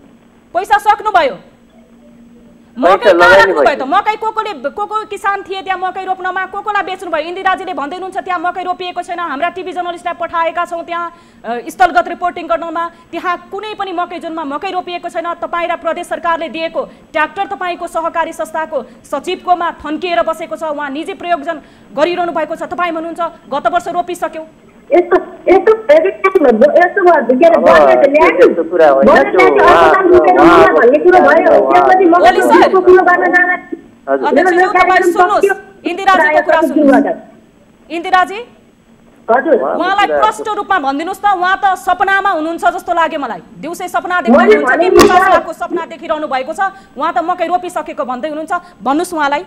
पैसा सक्नु भयो? मकै कहाँ राख्नु भयो त? मकै को किसान थिए त्यहाँ मकै रोप्नमा, कोलाई बेच्नु भयो? इन्दिराजीले भन्दै हुनुहुन्छ त्यहाँ मकै रोपिएको छैन। हाम्रा टिभी जर्नलिस्टलाई पठाएका छौँ त्यहाँ स्थलगत रिपोर्टिङ गर्नमा। त्यहाँ कुनै पनि मकै जोनमा मकै रोपिएको छैन। तपाईँ र प्रदेश सरकारले दिएको ट्र्याक्टर तपाईँको सहकारी संस्थाको सचिवकोमा थन्किएर बसेको छ। उहाँ निजी प्रयोजन गरिरहनु भएको छ। तपाईँ भन्नुहुन्छ गत वर्ष रोपिसक्यो। इन्दिराजी उहाँलाई प्रष्ट रूपमा भनिदिनुहोस् त। उहाँ त सपनामा हुनुहुन्छ जस्तो लाग्यो मलाई। दिउँसै सपना देखिरहनुहुन्छ कि 50 लाखको सपना देखिरहनु भएको छ। उहाँ त मकै रोपिसकेको भन्दै हुनुहुन्छ। भन्नुहोस् उहाँलाई।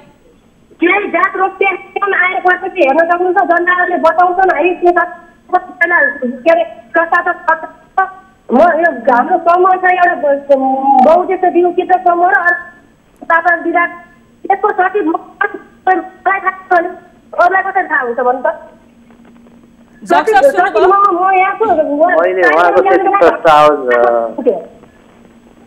केही जात रोप्ने आएर गएपछि हेर्न सक्नुहुन्छ, जनताहरूले बताउँछन् है हाम्रो समूह छ एउटा बहुद्देश्य दिनु कि त समूह र विभाग त्यसको सचिव अरूलाई कसरी थाहा हुन्छ भन्नु त?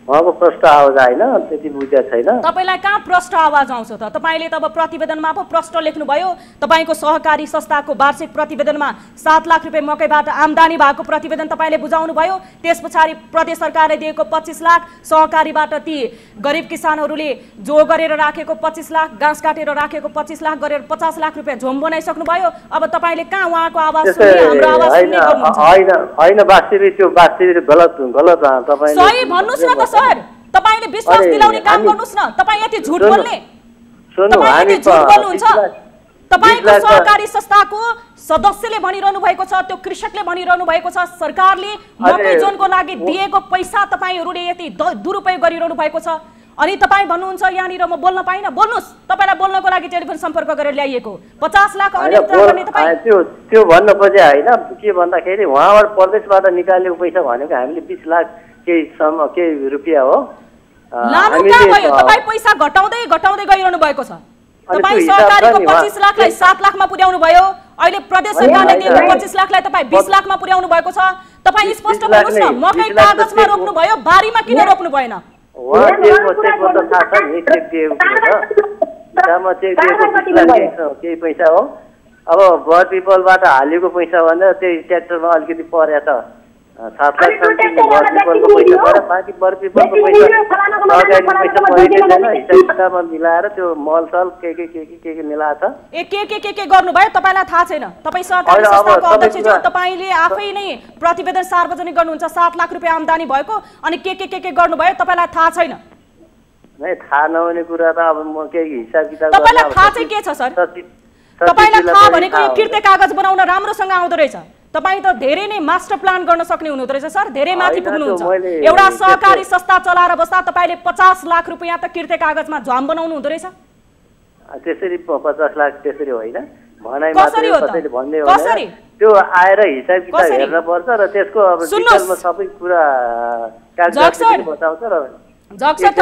उहाँको प्रष्ट आवाज आएन, त्यति बुझ्या छैन। तपाईलाई कहाँ प्रष्ट आवाज आउँछ त? तपाईले त अब प्रतिवेदनमा पो प्रष्ट लेख्नुभयो। तपाईको सहकारी संस्थाको वार्षिक प्रतिवेदनमा 7 लाख रुपैयाँ मकैबाट आम्दानी भएको प्रतिवेदन तपाईले बुझाउनु भयो। त्यस पछाडि प्रदेश सरकारले दिएको 25 लाख, सहकारीबाट ती गरिब किसानहरूले जो गरेर राखेको 25 लाख, घाँस काटेर राखेको 25 लाख गरेर 50 लाख रुपैयाँ झोम बनाइसक्नु भयो। अब तपाईले कहाँ उहाँको आवाज सुन्ने, हाम्रो आवाज सुन्ने गर्नुहुन्छ? हैन, वास्तविक त्यो वास्तविक गलत तपाईले सही भन्नुस् न त सर। तपाईले विश्वास दिलाउने काम गर्नुस् न। तपाई यति झुट बोल्ने, तपाई यति झुट बोल्नुहुन्छ। तपाईको सहकारी संस्थाको सदस्यले भनिरहनु भएको छ, त्यो कृषकले भनिरहनु भएको छ सरकारले मकै जोनको लागि दिएको पैसा तपाईहरुले यति दुरुपयोग गरिरहनु भएको छ। अनि तपाई भन्नुहुन्छ यहाँनिर म बोल्न पाइन। बोल्नुस्। तपाईलाई बोल्नको लागि टेलिफोन सम्पर्क गरेर ल्याइएको 50 लाख अनियन्त्रण गर्ने तपाई त्यो भन्न खोजे हैन। के भन्दाखेरि उहाँबाट प्रदेशबाट निकालेको पैसा भनेको हामीले 20 लाख केही रुपियाँ हो। लानु कहाँ भयो? तपाई पैसा घटाउँदै गइरहनु भएको छ। तपाई सहकारीको 25 लाखलाई 7 लाखमा पुर्याउनु भयो। अहिले प्रदेश सरकारले दिएको 25 लाखलाई तपाई 20 लाखमा पुर्याउनु भएको छ। तपाई स्पष्ट भन्नुस् न, मकै कागजमा रोप्नु भयो, बारीमा किन रोप्नु भएन? केही पैसा हो। अब बर पिपलबाट हालेको पैसा भन्दा त्यही ट्र्याक्टरमा अलिकति पर्या त 7 लाख समथिङ बर पिपलको पैसा पर्यो। बाँकी बर पिपलको पैसा सरकारी पैसा परेकै छैन। हिसाब किताबमा मिलाएर त्यो मलसल के मिलाएर के गर्नुभयो तपाईलाई थाहा छैन? तपाई सहकारी संस्थाको अध्यक्ष जो, तपाईले आफै नै प्रतिवेदन सार्वजनिक गर्नुहुन्छ 7 लाख रुपैयाँ आम्दानी भएको। अनि के गर्नुभयो तपाईलाई थाहा छैन? नै थाहा नहुने कुरा त अब म केही हिसाब किताब तपाईलाई थाहा चाहिँ के छ सर? तपाईलाई थाहा भनेको यो किर्ते कागज बनाउन राम्रोसँग आउँदो रहेछ। तपाईँ त धेरै नै मास्टर प्लान गर्न सक्ने हुनुहुँदो रहेछ सर, धेरै माथि पुग्नुहुन्छ। एउटा सहकारी संस्था चलाएर बस्दा तपाईले 50 लाख रुपैयाँ त किर्ते कागजमा झ्वाम बनाउनु हुँदो रहेछ। त्यसरी 50 लाख त्यसरी होइन, भनाइ कसरी हो त? मात्रै भन्ने हो। कसरी? त्यो आएर हिसाब किताब हेर्न पर्छ र त्यसको अब डिटेलमा सबै कुरा कागजात बताउँछ र जक्सर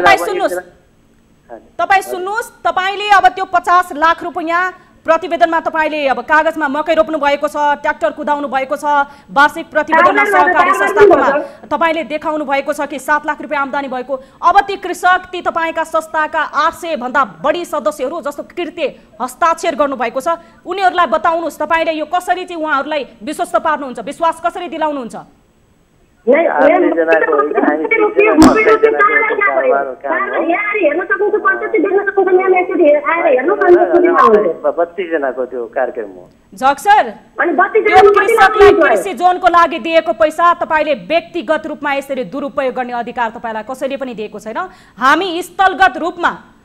तपाईँ सुन्नुहोस्, तपाईँले अब त्यो 50 लाख रुपैयाँ प्रतिवेदनमा तपाईँले अब कागजमा मकै रोप्नु भएको छ, ट्र्याक्टर कुदाउनु भएको छ, वार्षिक प्रतिवेदनमा सहकारी संस्थामा तपाईँले देखाउनु भएको छ कि 7 लाख रुपियाँ आम्दानी भएको। अब ती कृषक, ती तपाईँका संस्थाका 800 भन्दा बढी सदस्यहरू जस्तो किर्ते हस्ताक्षर गर्नुभएको छ, उनीहरूलाई बताउनुहोस् तपाईँले यो कसरी चाहिँ उहाँहरूलाई विश्वस्त पार्नुहुन्छ, विश्वास कसरी दिलाउनुहुन्छ? जक्सर, त्यो कृषकलाई कृषि जोनको लागि दिएको पैसा तपाईँले व्यक्तिगत रूपमा यसरी दुरुपयोग गर्ने अधिकार तपाईँलाई कसैले पनि दिएको छैन। हामी स्थलगत रूपमा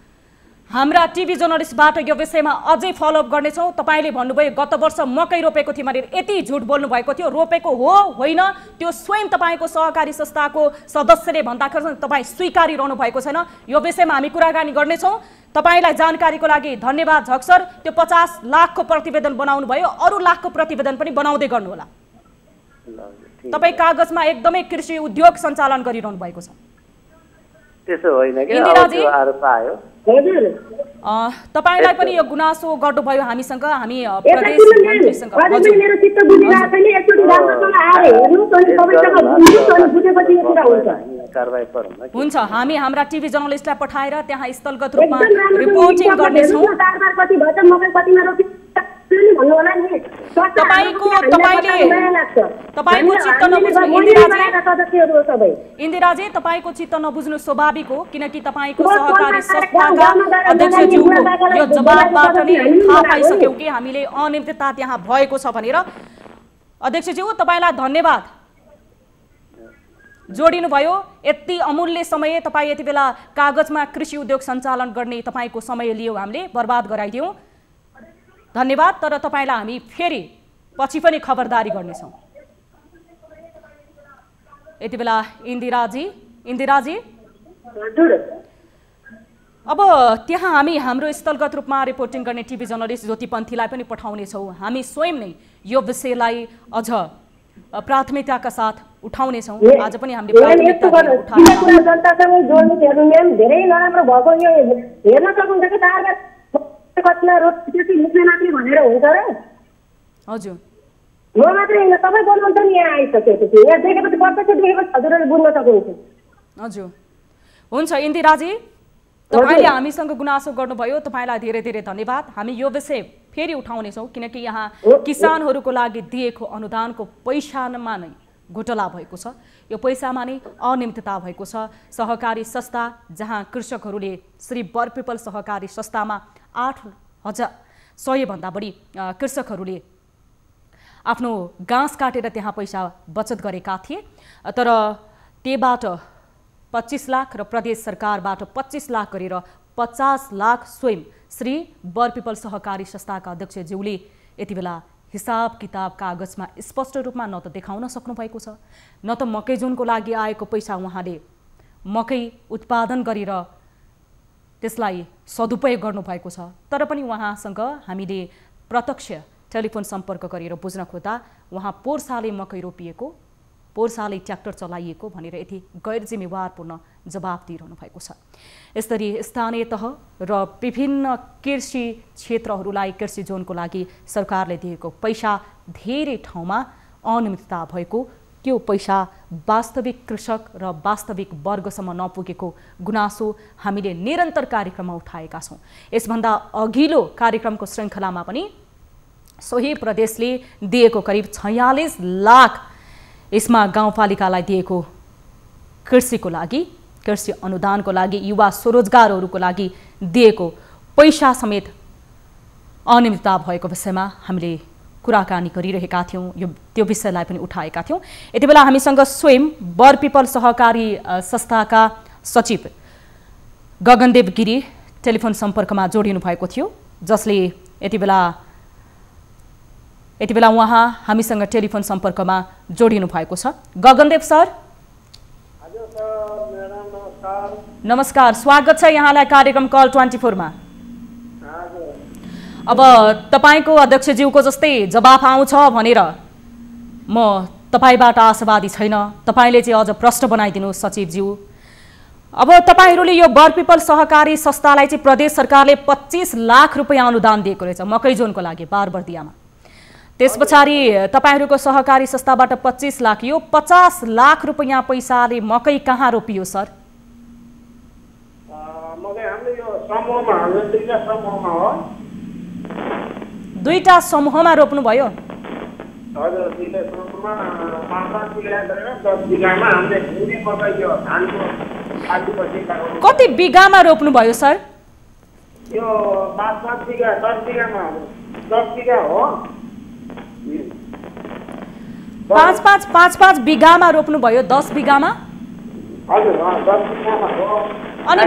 हाम्रा टिभी जर्नलिस्टबाट यो विषयमा अझै फलोअप गर्नेछौँ। तपाईँले भन्नुभयो गत वर्ष मकै रोपेको थिएँ भनेर, यति झुट बोल्नु भएको थियो। रोपेको हो होइन त्यो स्वयं तपाईँको सहकारी संस्थाको सदस्यले भन्दाखेरि तपाईँ स्वीकारिरहनु भएको छैन। यो विषयमा हामी कुराकानी गर्नेछौँ। तपाईँलाई जानकारीको लागि धन्यवाद झक्सर। त्यो 50 लाखको प्रतिवेदन बनाउनु भयो, अरू लाखको प्रतिवेदन पनि बनाउँदै गर्नुहोला। तपाईँ कागजमा एकदमै कृषि उद्योग सञ्चालन गरिरहनु भएको छ। त्यसो होइन के इन्दिराजी, आरोप आयो तपाईलाई पनि यो गुनासो गर्नुभयो हामीसँग, हामी प्रदेश मन्त्रीसँग। हुन्छ, हामी हाम्रा टिभी जर्नलिस्टलाई पठाएर त्यहाँ स्थलगत रूपमा रिपोर्टिङ गर्नेछौँ। इन्दिराजी, तपाईँको चित्त नबुझ्नु स्वाभाविक हो, किनकि तपाईँको सहकारी संस्थाका अध्यक्षज्यूको यो जवाबबाट नै थाहा पाइसक्यौँ कि हामीले अनियमितता त्यहाँ भएको छ भनेर। अध्यक्षज्यू, तपाईँलाई धन्यवाद, जोडिनु भयो। यति अमूल्य समय तपाईँ यति बेला कागजमा कृषि उद्योग सञ्चालन गर्ने तपाईँको समय लियो, हामीले बर्बाद गराइदियौँ, धन्यवाद। तर तपाईलाई हामी फेरि पछि पनि खबरदारी गर्नेछौँ। यति बेला इन्दिराजी, अब त्यहाँ हामी हाम्रो स्थलगत रूपमा रिपोर्टिङ गर्ने टिभी जर्नलिस्ट ज्योति पन्थीलाई पनि पठाउनेछौँ। हामी स्वयं नै यो विषयलाई अझ प्राथमिकताका साथ उठाउनेछौँ। आज पनि हामीले प्राथमिकता धेरै नराम्रो भएको यो हेर्न सक्नुहुन्छ कि कतिमा रोड मुख्य मात्रै भनेर हुन्छ र? हजुर, म मात्रै होइन, सबै बोल्नुहुन्छ नि। यहाँ आइसकेपछि यहाँ देखेपछि प्रत्यक्ष देखेपछि हजुरले बुझ्न सक्नुहुन्छ। हजुर, हुन्छ इन्दिराजी, तपाईँले हामीसँग गुनासो गर्नुभयो, तपाईँलाई धेरै धेरै धन्यवाद। हामी यो विषय फेरि उठाउनेछौँ, किनकि यहाँ किसानहरूको लागि दिएको अनुदानको पैसामा नै घोटाला भएको छ, यो पैसामा नै अनियमितता भएको छ। सहकारी संस्था जहाँ कृषकहरूले श्री बरपिपल सहकारी संस्थामा 8,100 भन्दा बढी कृषकहरूले आफ्नो घाँस काटेर त्यहाँ पैसा बचत गरेका थिए, तर त्यहीबाट 25 लाख र प्रदेश सरकारबाट 25 लाख गरेर 50 लाख स्वयं श्री बरपिपल सहकारी संस्थाका अध्यक्षज्यूले यति बेला हिसाब किताब कागजमा स्पष्ट रूपमा न त देखाउन सक्नु भएको छ, न त मकै जोनको लागि आएको पैसा उहाँले मकै उत्पादन गरेर त्यसलाई सदुपयोग गर्नुभएको छ। तर पनि उहाँसँग हामीले प्रत्यक्ष टेलिफोन सम्पर्क गरेर बुझ्न खोज्दा उहाँ पोहोर सालै मकै रोपिएको, पोहोर सालै ट्र्याक्टर चलाइएको भनेर यति गैर जिम्मेवारपूर्ण जवाब दिइरहनु भएको छ। यसरी स्थानीय तह र विभिन्न कृषि क्षेत्रहरूलाई कृषि जोनको लागि सरकारले दिएको पैसा धेरै ठाउँमा अनियमितता भएको, त्यो पैसा वास्तविक कृषक र वास्तविक वर्गसम्म नपुगेको गुनासो हामीले निरन्तर कार्यक्रममा उठाएका छौँ। यसभन्दा अघिल्लो कार्यक्रमको श्रृङ्खलामा पनि सोही प्रदेशले दिएको करिब 46 लाख यसमा गाउँपालिकालाई दिएको कृषिको लागि, कृषि अनुदानको लागि, युवा स्वरोजगारहरूको लागि दिएको पैसा समेत अनियमितता भएको विषयमा हामीले कुराकानी गरिरहेका थियौँ, त्यो विषयलाई पनि उठाएका थियौँ। यति बेला हामीसँग स्वयं बरपिपल सहकारी संस्थाका सचिव गगनदेव गिरी टेलिफोन सम्पर्कमा जोडिनु भएको थियो, जसले यति बेला उहाँ हामीसँग टेलिफोन सम्पर्कमा जोडिनु भएको छ। गगनदेव सर, नमस्कार, स्वागत छ यहाँलाई कार्यक्रम कल 24 मा। अब तपाईको अध्यक्षज्यूको जस्तै जवाफ आउँछ भनेर म तपाईबाट आशावादी छैन। तपाईले चाहिँ अझ प्रश्न बनाइदिनु सचिवज्यू। अब तपाईहरूले यो बरपिपल सहकारी संस्थालाई चाहिँ प्रदेश सरकारले 25 लाख रुपैयाँ अनुदान दिएको रहेछ मकै जोनको लागि बारबर्दियामा। त्यस पछाडि तपाईहरूको सहकारी संस्थाबाट 25 लाख, यो 50 लाख रुपैयाँ पैसाले मकै कहाँ रोपियो सर? मकै हामीले यो समूहमा, हाम्रो दुईटा समूहमा हो। दुईटा समूहमा रोप्नु भयो? हजुर, दुईटा समूहमा 5-5 बिघा गरेर 10 बिघामा हामीले हुने मकै यो धानको आदिपछि लगाउनु। कति बिघामा रोप्नु भयो सर? यो 5-5 बिघा 10 बिघामा हो। 10 बिघा हो। 5-5 बिघामा रोप्नु भयो? 10 बिघामा? हजुर, 10 बिघामा हो। अनि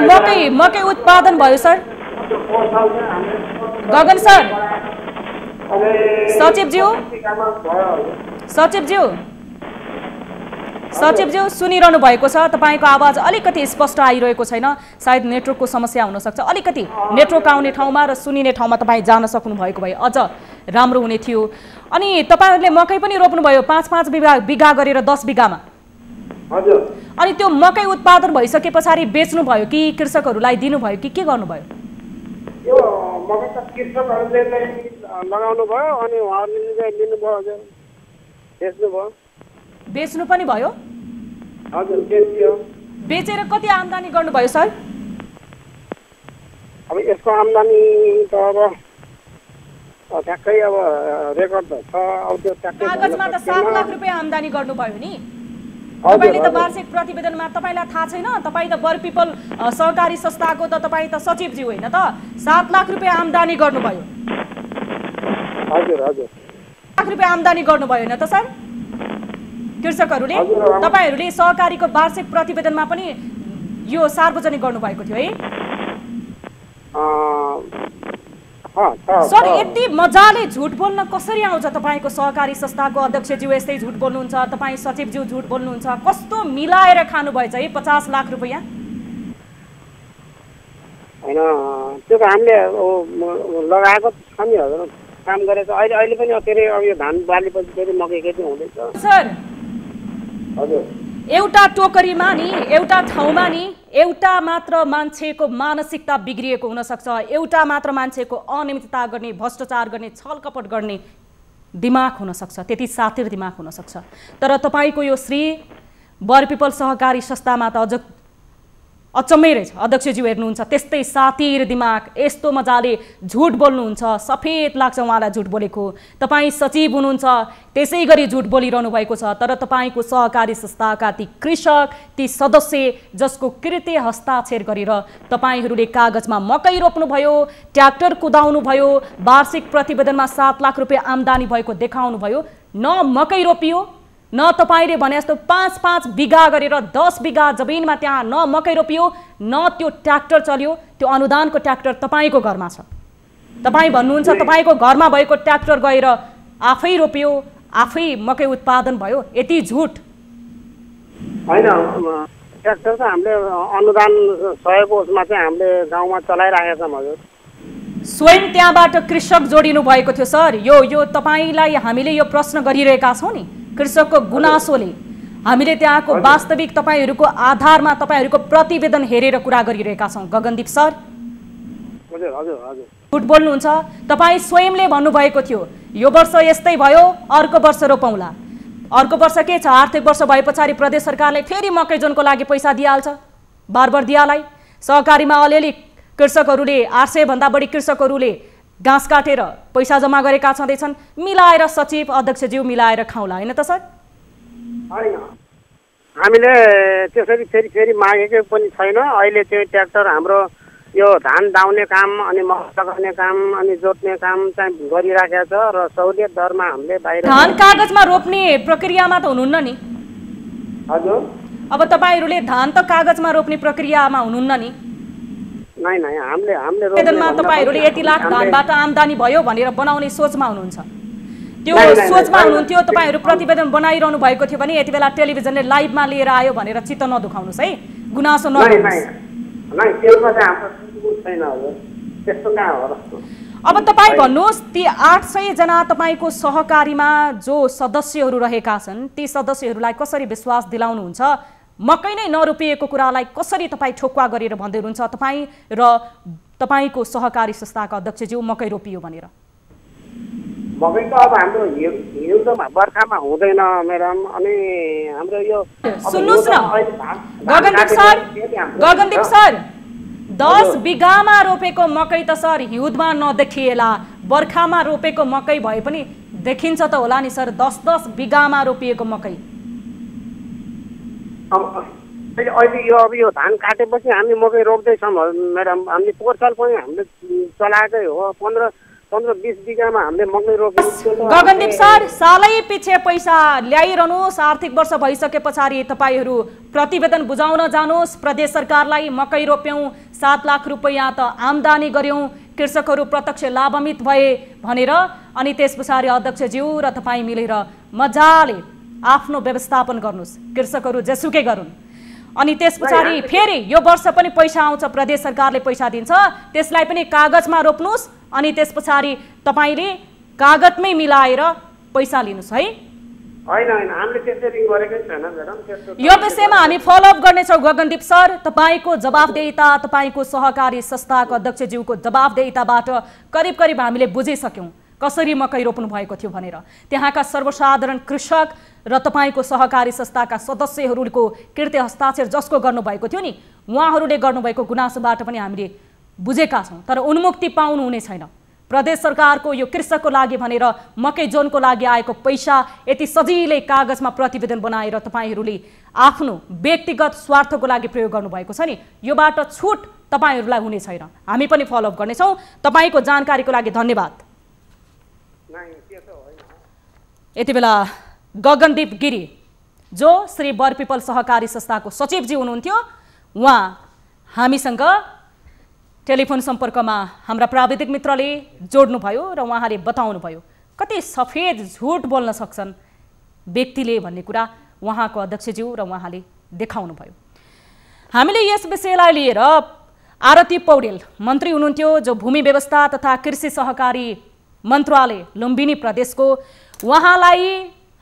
मकै उत्पादन भयो सर? गगन सर, सचिवज्यू सुनिरहनु भएको छ? तपाईँको आवाज अलिकति स्पष्ट आइरहेको छैन, सायद नेटवर्कको समस्या हुन सक्छ। अलिकति नेटवर्क आउने ठाउँमा र सुनिने ठाउँमा तपाईँ जान सक्नु भएको भए अझ राम्रो हुने थियो। अनि तपाईँहरूले मकै पनि रोप्नुभयो 5-5 बिघा गरेर 10 बिघामा? हजुर। अनि त्यो मकै उत्पादन भइसके पछाडि बेच्नुभयो कि कृषकहरूलाई दिनुभयो कि के गर्नुभयो? यो मकै त कृषकहरूले लगाउनु भयो अनि उहाँहरूले चाहिँ लिनुभयो, हजुर, बेच्नुभयो। बेच्नु पनि भयो? हजुर, बेच्यो। बेचेर कति आम्दानी गर्नुभयो सर? अब यसको आम्दानी त अब ठ्याक्कै अब रेकर्ड त छ। अब त्यो ठ्याक्कै कागजमा त 7 लाख रुपैयाँ आम्दानी गर्नुभयो नि। तपाईले त वार्षिक प्रतिवेदनमा तपाईलाई थाहा छैन? तपाईँ त बरपिपल सहकारी संस्थाको त तपाईँ त सचिवज्यू होइन त? 7 लाख रुपैयाँ आम्दानी गर्नुभयो। हजुर हजुर, लाख रुपैयाँ आम्दानी गर्नुभयो होइन त सर कृषकहरूले? तपाईहरूले सहकारीको वार्षिक प्रतिवेदनमा पनि यो सार्वजनिक गर्नुभएको थियो है सर? यति मजाले झुट बोल्न कसरी आउँछ? तपाईँको सहकारी संस्थाको अध्यक्षज्यू यस्तै झुट बोल्नुहुन्छ, तपाईँ सचिवज्यू झुट बोल्नुहुन्छ, कस्तो मिलाएर खानुभएछ है 50 लाख रुपैयाँ? होइन, त्यो त हामीले लगाएको छ नि हजुर, काम गरेको। अहिले पनि फेरि अब यो धान बालीपछि फेरि मकै खेती हुँदैछ सर। हजुर, एउटा टोकरीमा नि, एउटा ठाउँमा नि एउटा मात्र मान्छेको मानसिकता बिग्रिएको हुनसक्छ, एउटा मात्र मान्छेको अनियमितता गर्ने, भ्रष्टाचार गर्ने, छलकपट गर्ने दिमाग हुनसक्छ, त्यति सातिर दिमाग हुनसक्छ। तर तपाईँको यो श्री बरपिपल सहकारी संस्थामा त अझ अचम्मै रहेछ। अध्यक्षज्यू हेर्नुहुन्छ त्यस्तै सातिर दिमाग, यस्तो मजाले झुट बोल्नुहुन्छ, सफेद लाग्छ उहाँलाई झुट बोलेको। तपाईँ सचिव हुनुहुन्छ, त्यसै गरी झुट बोलिरहनु भएको छ। तर तपाईँको सहकारी संस्थाका ती कृषक, ती सदस्य जसको कृत्य हस्ताक्षर गरेर तपाईँहरूले कागजमा मकै रोप्नुभयो, ट्र्याक्टर कुदाउनु भयो, वार्षिक प्रतिवेदनमा 7 लाख रुपैयाँ आम्दानी भएको देखाउनु भयो, न मकै रोपियो न तपाईले भने जस्तो 5-5 बिघा गरेर 10 बिघा जमिनमा त्यहाँ न मकै रोपियो न त्यो ट्र्याक्टर चल्यो। त्यो अनुदानको ट्र्याक्टर तपाईँको घरमा छ। तपाईँ भन्नुहुन्छ तपाईँको घरमा भएको ट्र्याक्टर गएर आफै रोप्यो, आफै मकै उत्पादन भयो, यति झुट होइन। ट्र्याक्टर त हामीले अनुदान सहयोग उसमा चाहिँ हामीले गाउँमा चलाइराखेका छौँ हजुर। स्वयं त्यहाँबाट कृषक जोडिनु भएको थियो सर। यो तपाईँलाई हामीले यो प्रश्न गरिरहेका छौँ नि, कृषकको गुनासोले हामीले त्यहाँको वास्तविक तपाईहरूको आधारमा तपाईहरूको प्रतिवेदन हेरेर कुरा गरिरहेका छौँ गगनदीप सर। हजुर हजुर हजुर, झुट बोल्नुहुन्छ। तपाईँ स्वयंले भन्नुभएको थियो यो वर्ष यस्तै भयो, अर्को वर्ष रोपौँला। अर्को वर्ष के छ? आर्थिक वर्ष भए पछाडि प्रदेश सरकारले फेरि मकै जोनको लागि पैसा दिइहाल्छ बारबर्दियालाई। सहकारीमा अलिअलि कृषकहरूले 800 भन्दा बढी कृषकहरूले घाँस काटेर पैसा जम्मा गरेका छँदैछन्। मिलाएर सचिव अध्यक्षज्यू मिलाएर खाउला होइन त सर? होइन, हामीले त्यसरी फेरि मागेकै पनि छैन। अहिले त्यो ट्र्याक्टर हाम्रो यो धान दाउने काम अनि मकै लगाउने काम अनि जोत्ने काम चाहिँ गरिराखेको छ र सहुलियत दरमा हामीले बाहिर। धान कागजमा रोप्ने प्रक्रियामा त हुनुहुन्न नि? हजुर, अब तपाईहरूले धान त कागजमा रोप्ने प्रक्रियामा हुनुहुन्न नि? नै नै हामीले वेतनमा तपाईहरुले यति लाख धानबाट आम्दानी भयो भनेर बनाउने सोचमा हुनुहुन्छ त्यो सोचमा हुनुहुन्थ्यो तपाईहरु प्रतिवेदन बनाइरहनु भएको थियो भने यति बेला टेलिभिजनले लाइभमा लिएर आयो भनेर चित्त नदुखाउनुस् है गुनासो नगर्नुस् नै त्यसमा चाहिँ हाम्रो छैन हजुर त्यस्तो कहाँ हो र अब तपाई भन्नुस् ती 800 जना तपाईको सहकारीमा जो सदस्यहरू रहेका छन् ती सदस्यहरूलाई कसरी विश्वास दिलाउनुहुन्छ मकै नै नरोपिएको कुरालाई कसरी तपाई ठोक्वा गरेर भन्दै हुनुहुन्छ तपाई र तपाईको सहकारी संस्थाका अध्यक्षज्यू मकै रोपियो भनेर मकै त अब हाम्रो हिउँदोमा बर्खामा हुँदैन म्याडम अनि हाम्रो यो सुन्नुस् न गगनदीप सर 10 बिघामा रोपेको मकै त सर हिउँदमा नदेखिएला बर्खामा रोपेको मकै भए पनि देखिन्छ त होला नि सर 10 बिघामा रोपिएको मकै अहिले यो धान काटेपछि हामी मकै रोप्दैछौँ म्याडम हामीले पोहोर साल पनि हामीले चलाएकै हो 15-20 बिघामा हामीले मकै रोप्यौँ गगनदीप सर सालै पछि पैसा ल्याइरहनुस् आर्थिक वर्ष भइसके पछाडि तपाईहरु प्रतिवेदन बुझाउन जानुस् प्रदेश सरकारलाई मकै रोप्यौं 7 लाख रुपैयाँ त आम्दानी गर्यौं कृषकहरू प्रत्यक्ष लाभान्वित भए भनेर अनि त्यसपछि अध्यक्षज्यू र तपाई मिलेर मजाले आफ्नो व्यवस्थापन गर्नुस् कृषकहरू जेसुकै गरून् अनि त्यसपछि फेरि यो वर्ष पनि पैसा आउँछ प्रदेश सरकारले पैसा दिन्छ त्यसलाई पनि कागजमा रोप्नुस् अनि त्यसपछि तपाईले कागजमै मिलाएर पैसा लिनुस् है हैन हामीले त्यसरी गरेकै छैन म्याडम त्यस्तो यो विषयमा हामी फलोअप गर्नेछौँ गगनदीप सर तपाईको जवाफदेहिता तपाईको सहकारी संस्थाको अध्यक्षज्यूको जवाफदेहिताबाट करिब हामीले बुझिसक्यौं कसरी मकै रोप्नु भएको थियो भनेर त्यहाँका सर्वसाधारण कृषक र तपाईको सहकारी संस्थाका सदस्यहरूको कृत्य हस्ताक्षर जसको गर्नुभएको थियो नि उहाँहरूले गर्नुभएको गुनासोबाट पनि हामीले बुझेका छौं तर उन्मुक्ति पाउनु हुने छैन प्रदेश सरकारको यो कृषकको लागि भनेर मकै जोनको लागि आएको पैसा यति सजिलै कागजमा प्रतिवेदन बनाएर तपाईहरुले आफ्नो व्यक्तिगत स्वार्थको लागि प्रयोग गर्नुभएको छ नि योबाट छुट तपाईहरुलाई हुने छैन हामी पनि फलोअप गर्नेछौं तपाईको जानकारीको लागि धन्यवाद यति बेला गगनदीप गिरी जो श्री बरपिपल सहकारी संस्थाको सचिवजी हुनुहुन्थ्यो उहाँ हामीसँग टेलिफोन सम्पर्कमा हाम्रा प्राविधिक मित्रले जोड्नु भयो र उहाँले बताउनु भयो कति सफेद झुट बोल्न सक्छन् व्यक्तिले भन्ने कुरा उहाँको अध्यक्षज्यू र उहाँले देखाउनु भयो हामीले यस विषयलाई लिएर आरती पौडेल मन्त्री हुनुहुन्थ्यो जो भूमि व्यवस्था तथा कृषि सहकारी मन्त्रालय लुम्बिनी प्रदेशको उहाँलाई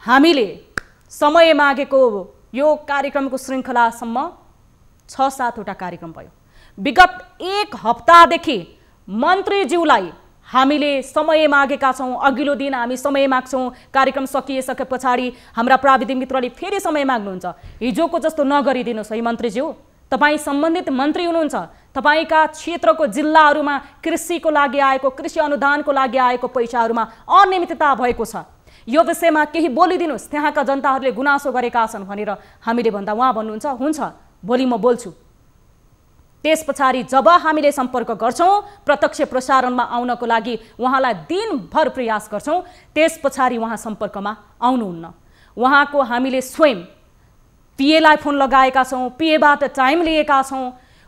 हामीले समय मागेको यो कार्यक्रमको श्रृङ्खलासम्म 6-7 वटा कार्यक्रम भयो विगत 1 हप्तादेखि मन्त्रीज्यूलाई हामीले समय मागेका छौं अघिल्लो दिन हामी समय माग्छौं कार्यक्रम सकिएसके पछाडि हाम्रा प्राविधिक मित्रले फेरि समय माग्नुहुन्छ हिजोको जस्तो नगरिदिनुस् है मन्त्रीज्यू तपाई सम्बन्धित मन्त्री हुनुहुन्छ तपाईका क्षेत्रको जिल्लाहरुमा कृषिको लागि आएको कृषि अनुदानको लागि आएको पैसाहरुमा अनियमितता भएको छ यो विषयमा केही बोलिदिनुस् त्यहाँका जनताहरूले गुनासो गरेका छन् भनेर हामीले भन्दा उहाँ भन्नुहुन्छ हुन्छ भोलि म बोल्छु त्यसपछि जब हामीले सम्पर्क गर्छौं प्रत्यक्ष प्रसारणमा आउनको लागि उहाँलाई दिनभर प्रयास गर्छौं त्यसपछि उहाँ सम्पर्कमा आउनुहुन्न उहाँको हामीले स्वयं पीएलाई फोन लगाएका छौं पीएबाट टाइम लिएका छौं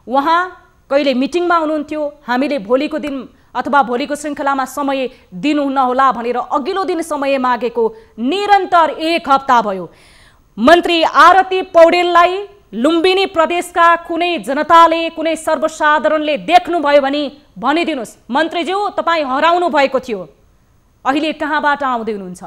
उहाँ कहिले मिटिङमा हुनुहुन्थ्यो हामीले भोलिको दिन अथवा भोलिको श्रृङ्खलामा समय दिनुहुन्न होला भनेर अघिल्लो दिन समय मागेको निरन्तर 1 हप्ता भयो मन्त्री आरती पौडेललाई लुम्बिनी प्रदेशका कुनै जनताले कुनै सर्वसाधारणले देख्नुभयो भने भनिदिनुस् मन्त्रीज्यू तपाई हराउनु भएको थियो अहिले कहाँबाट आउँदै हुनुहुन्छ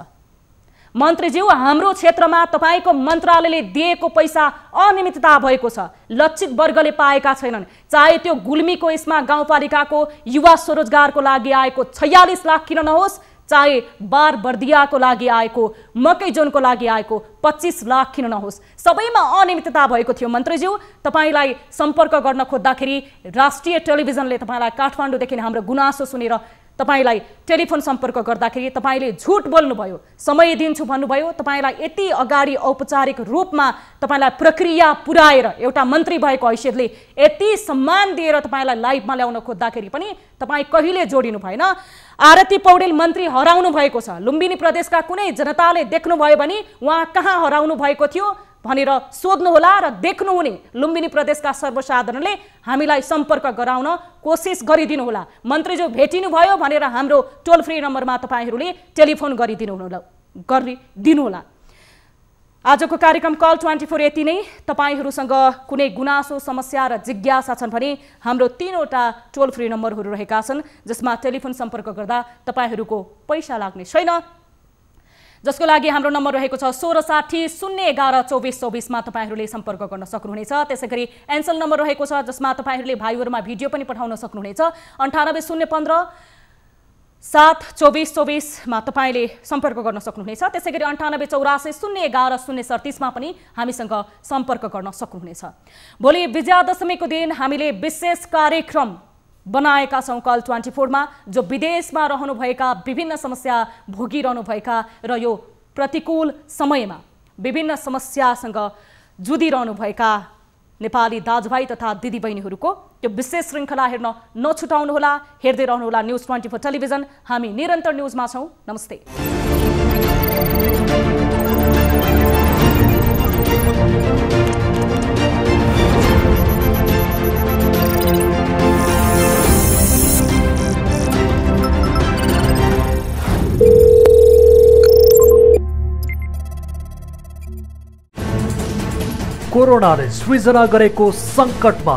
मन्त्रीज्यू हाम्रो क्षेत्रमा तपाईको मन्त्रालयले दिएको पैसा अनियमितता भएको छ लक्षित वर्गले पाएका छैनन् चाहे त्यो गुल्मीको यसमा गाउँपालिकाको युवा स्वरोजगारको लागि आएको 46 लाख किन नहोस् चाहे बार बर्दियाको लागि आएको मकै जोनको लागि आएको 25 लाख किन नहोस् सबैमा अनियमितता भएको थियो मन्त्रीज्यू तपाईलाई सम्पर्क गर्न खोज्दाखेरि राष्ट्रिय टेलिभिजनले तपाईलाई काठमाडौँदेखि हाम्रो गुनासो सुनेर तपाईलाई टेलिफोन सम्पर्क गर्दाखेरि तपाईले झुट बोल्नुभयो समय दिन्छु भन्नुभयो तपाईलाई यति अगाडि औपचारिक रूपमा तपाईलाई प्रक्रिया पुर्याएर एउटा मन्त्री भएको हैसियतले यति सम्मान दिएर तपाईलाई लाइभमा ल्याउन खोज्दाखेरि पनि तपाई कहिले जोडिनु भएन आरती पौडेल मन्त्री हराउनु भएको छ लुम्बिनी प्रदेशका कुनै जनताले देख्नुभयो भने उहाँ कहाँ हराउनु भएको थियो भनेर सोध्नुहोला र देख्नुहुने लुम्बिनी प्रदेशका सर्वसाधारणले हामीलाई सम्पर्क गराउन कोसिस गरिदिनुहोला। मन्त्रीज्यू भेटिनुभयो भनेर हाम्रो टोल फ्री नम्बरमा तपाईहरूले टेलिफोन गरिदिनुहोला। आजको कार्यक्रम कल 24 यति नै। तपाईहरूसँग कुनै गुनासो समस्या र जिज्ञासा छन् भने हाम्रो 3वटा टोल फ्री नम्बरहरू रहेका छन् जसमा टेलिफोन सम्पर्क गर्दा तपाईहरूको पैसा लाग्ने छैन, जसको लागि हाम्रो नम्बर रहेको छ 1660 011 2424 मा तपाईहरूले सम्पर्क गर्न सक्नुहुनेछ। त्यसैगरी एन्सल नम्बर रहेको छ जसमा तपाईहरूले भाइहरुमा भिडियो पनि पठाउन सक्नुहुनेछ। 98 015 72424 मा तपाईले सम्पर्क गर्न सक्नुहुनेछ। त्यसैगरी 98 84 011 037 मा पनि हामीसँग सम्पर्क गर्न सक्नुहुनेछ। भोलि विजयादशमीको दिन हामीले विशेष कार्यक्रम बनाएका छौं कल 24 मा, जो विदेशमा रहनुभएका विभिन्न समस्या भोगिरहनु भएका र यो प्रतिकूल समयमा विभिन्न समस्यासँग जुधिरहनु भएका नेपाली दाजुभाइ तथा दिदीबहिनीहरूको यो विशेष श्रृङ्खला हेर्न नछुटाउनुहोला। हेर्दै रहनुहोला न्यूज 24 टेलिभिजन। हामी निरन्तर न्यूजमा छौं। नमस्ते। कोरोनाले सृजना गरेको संकटमा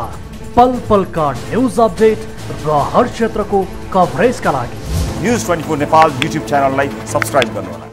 पल पलका न्यूज अपडेट र हर क्षेत्रको कभरेजका लागि न्यूज 24 नेपाल युट्युब च्यानललाई सब्स्क्राइब गर्नुहोला।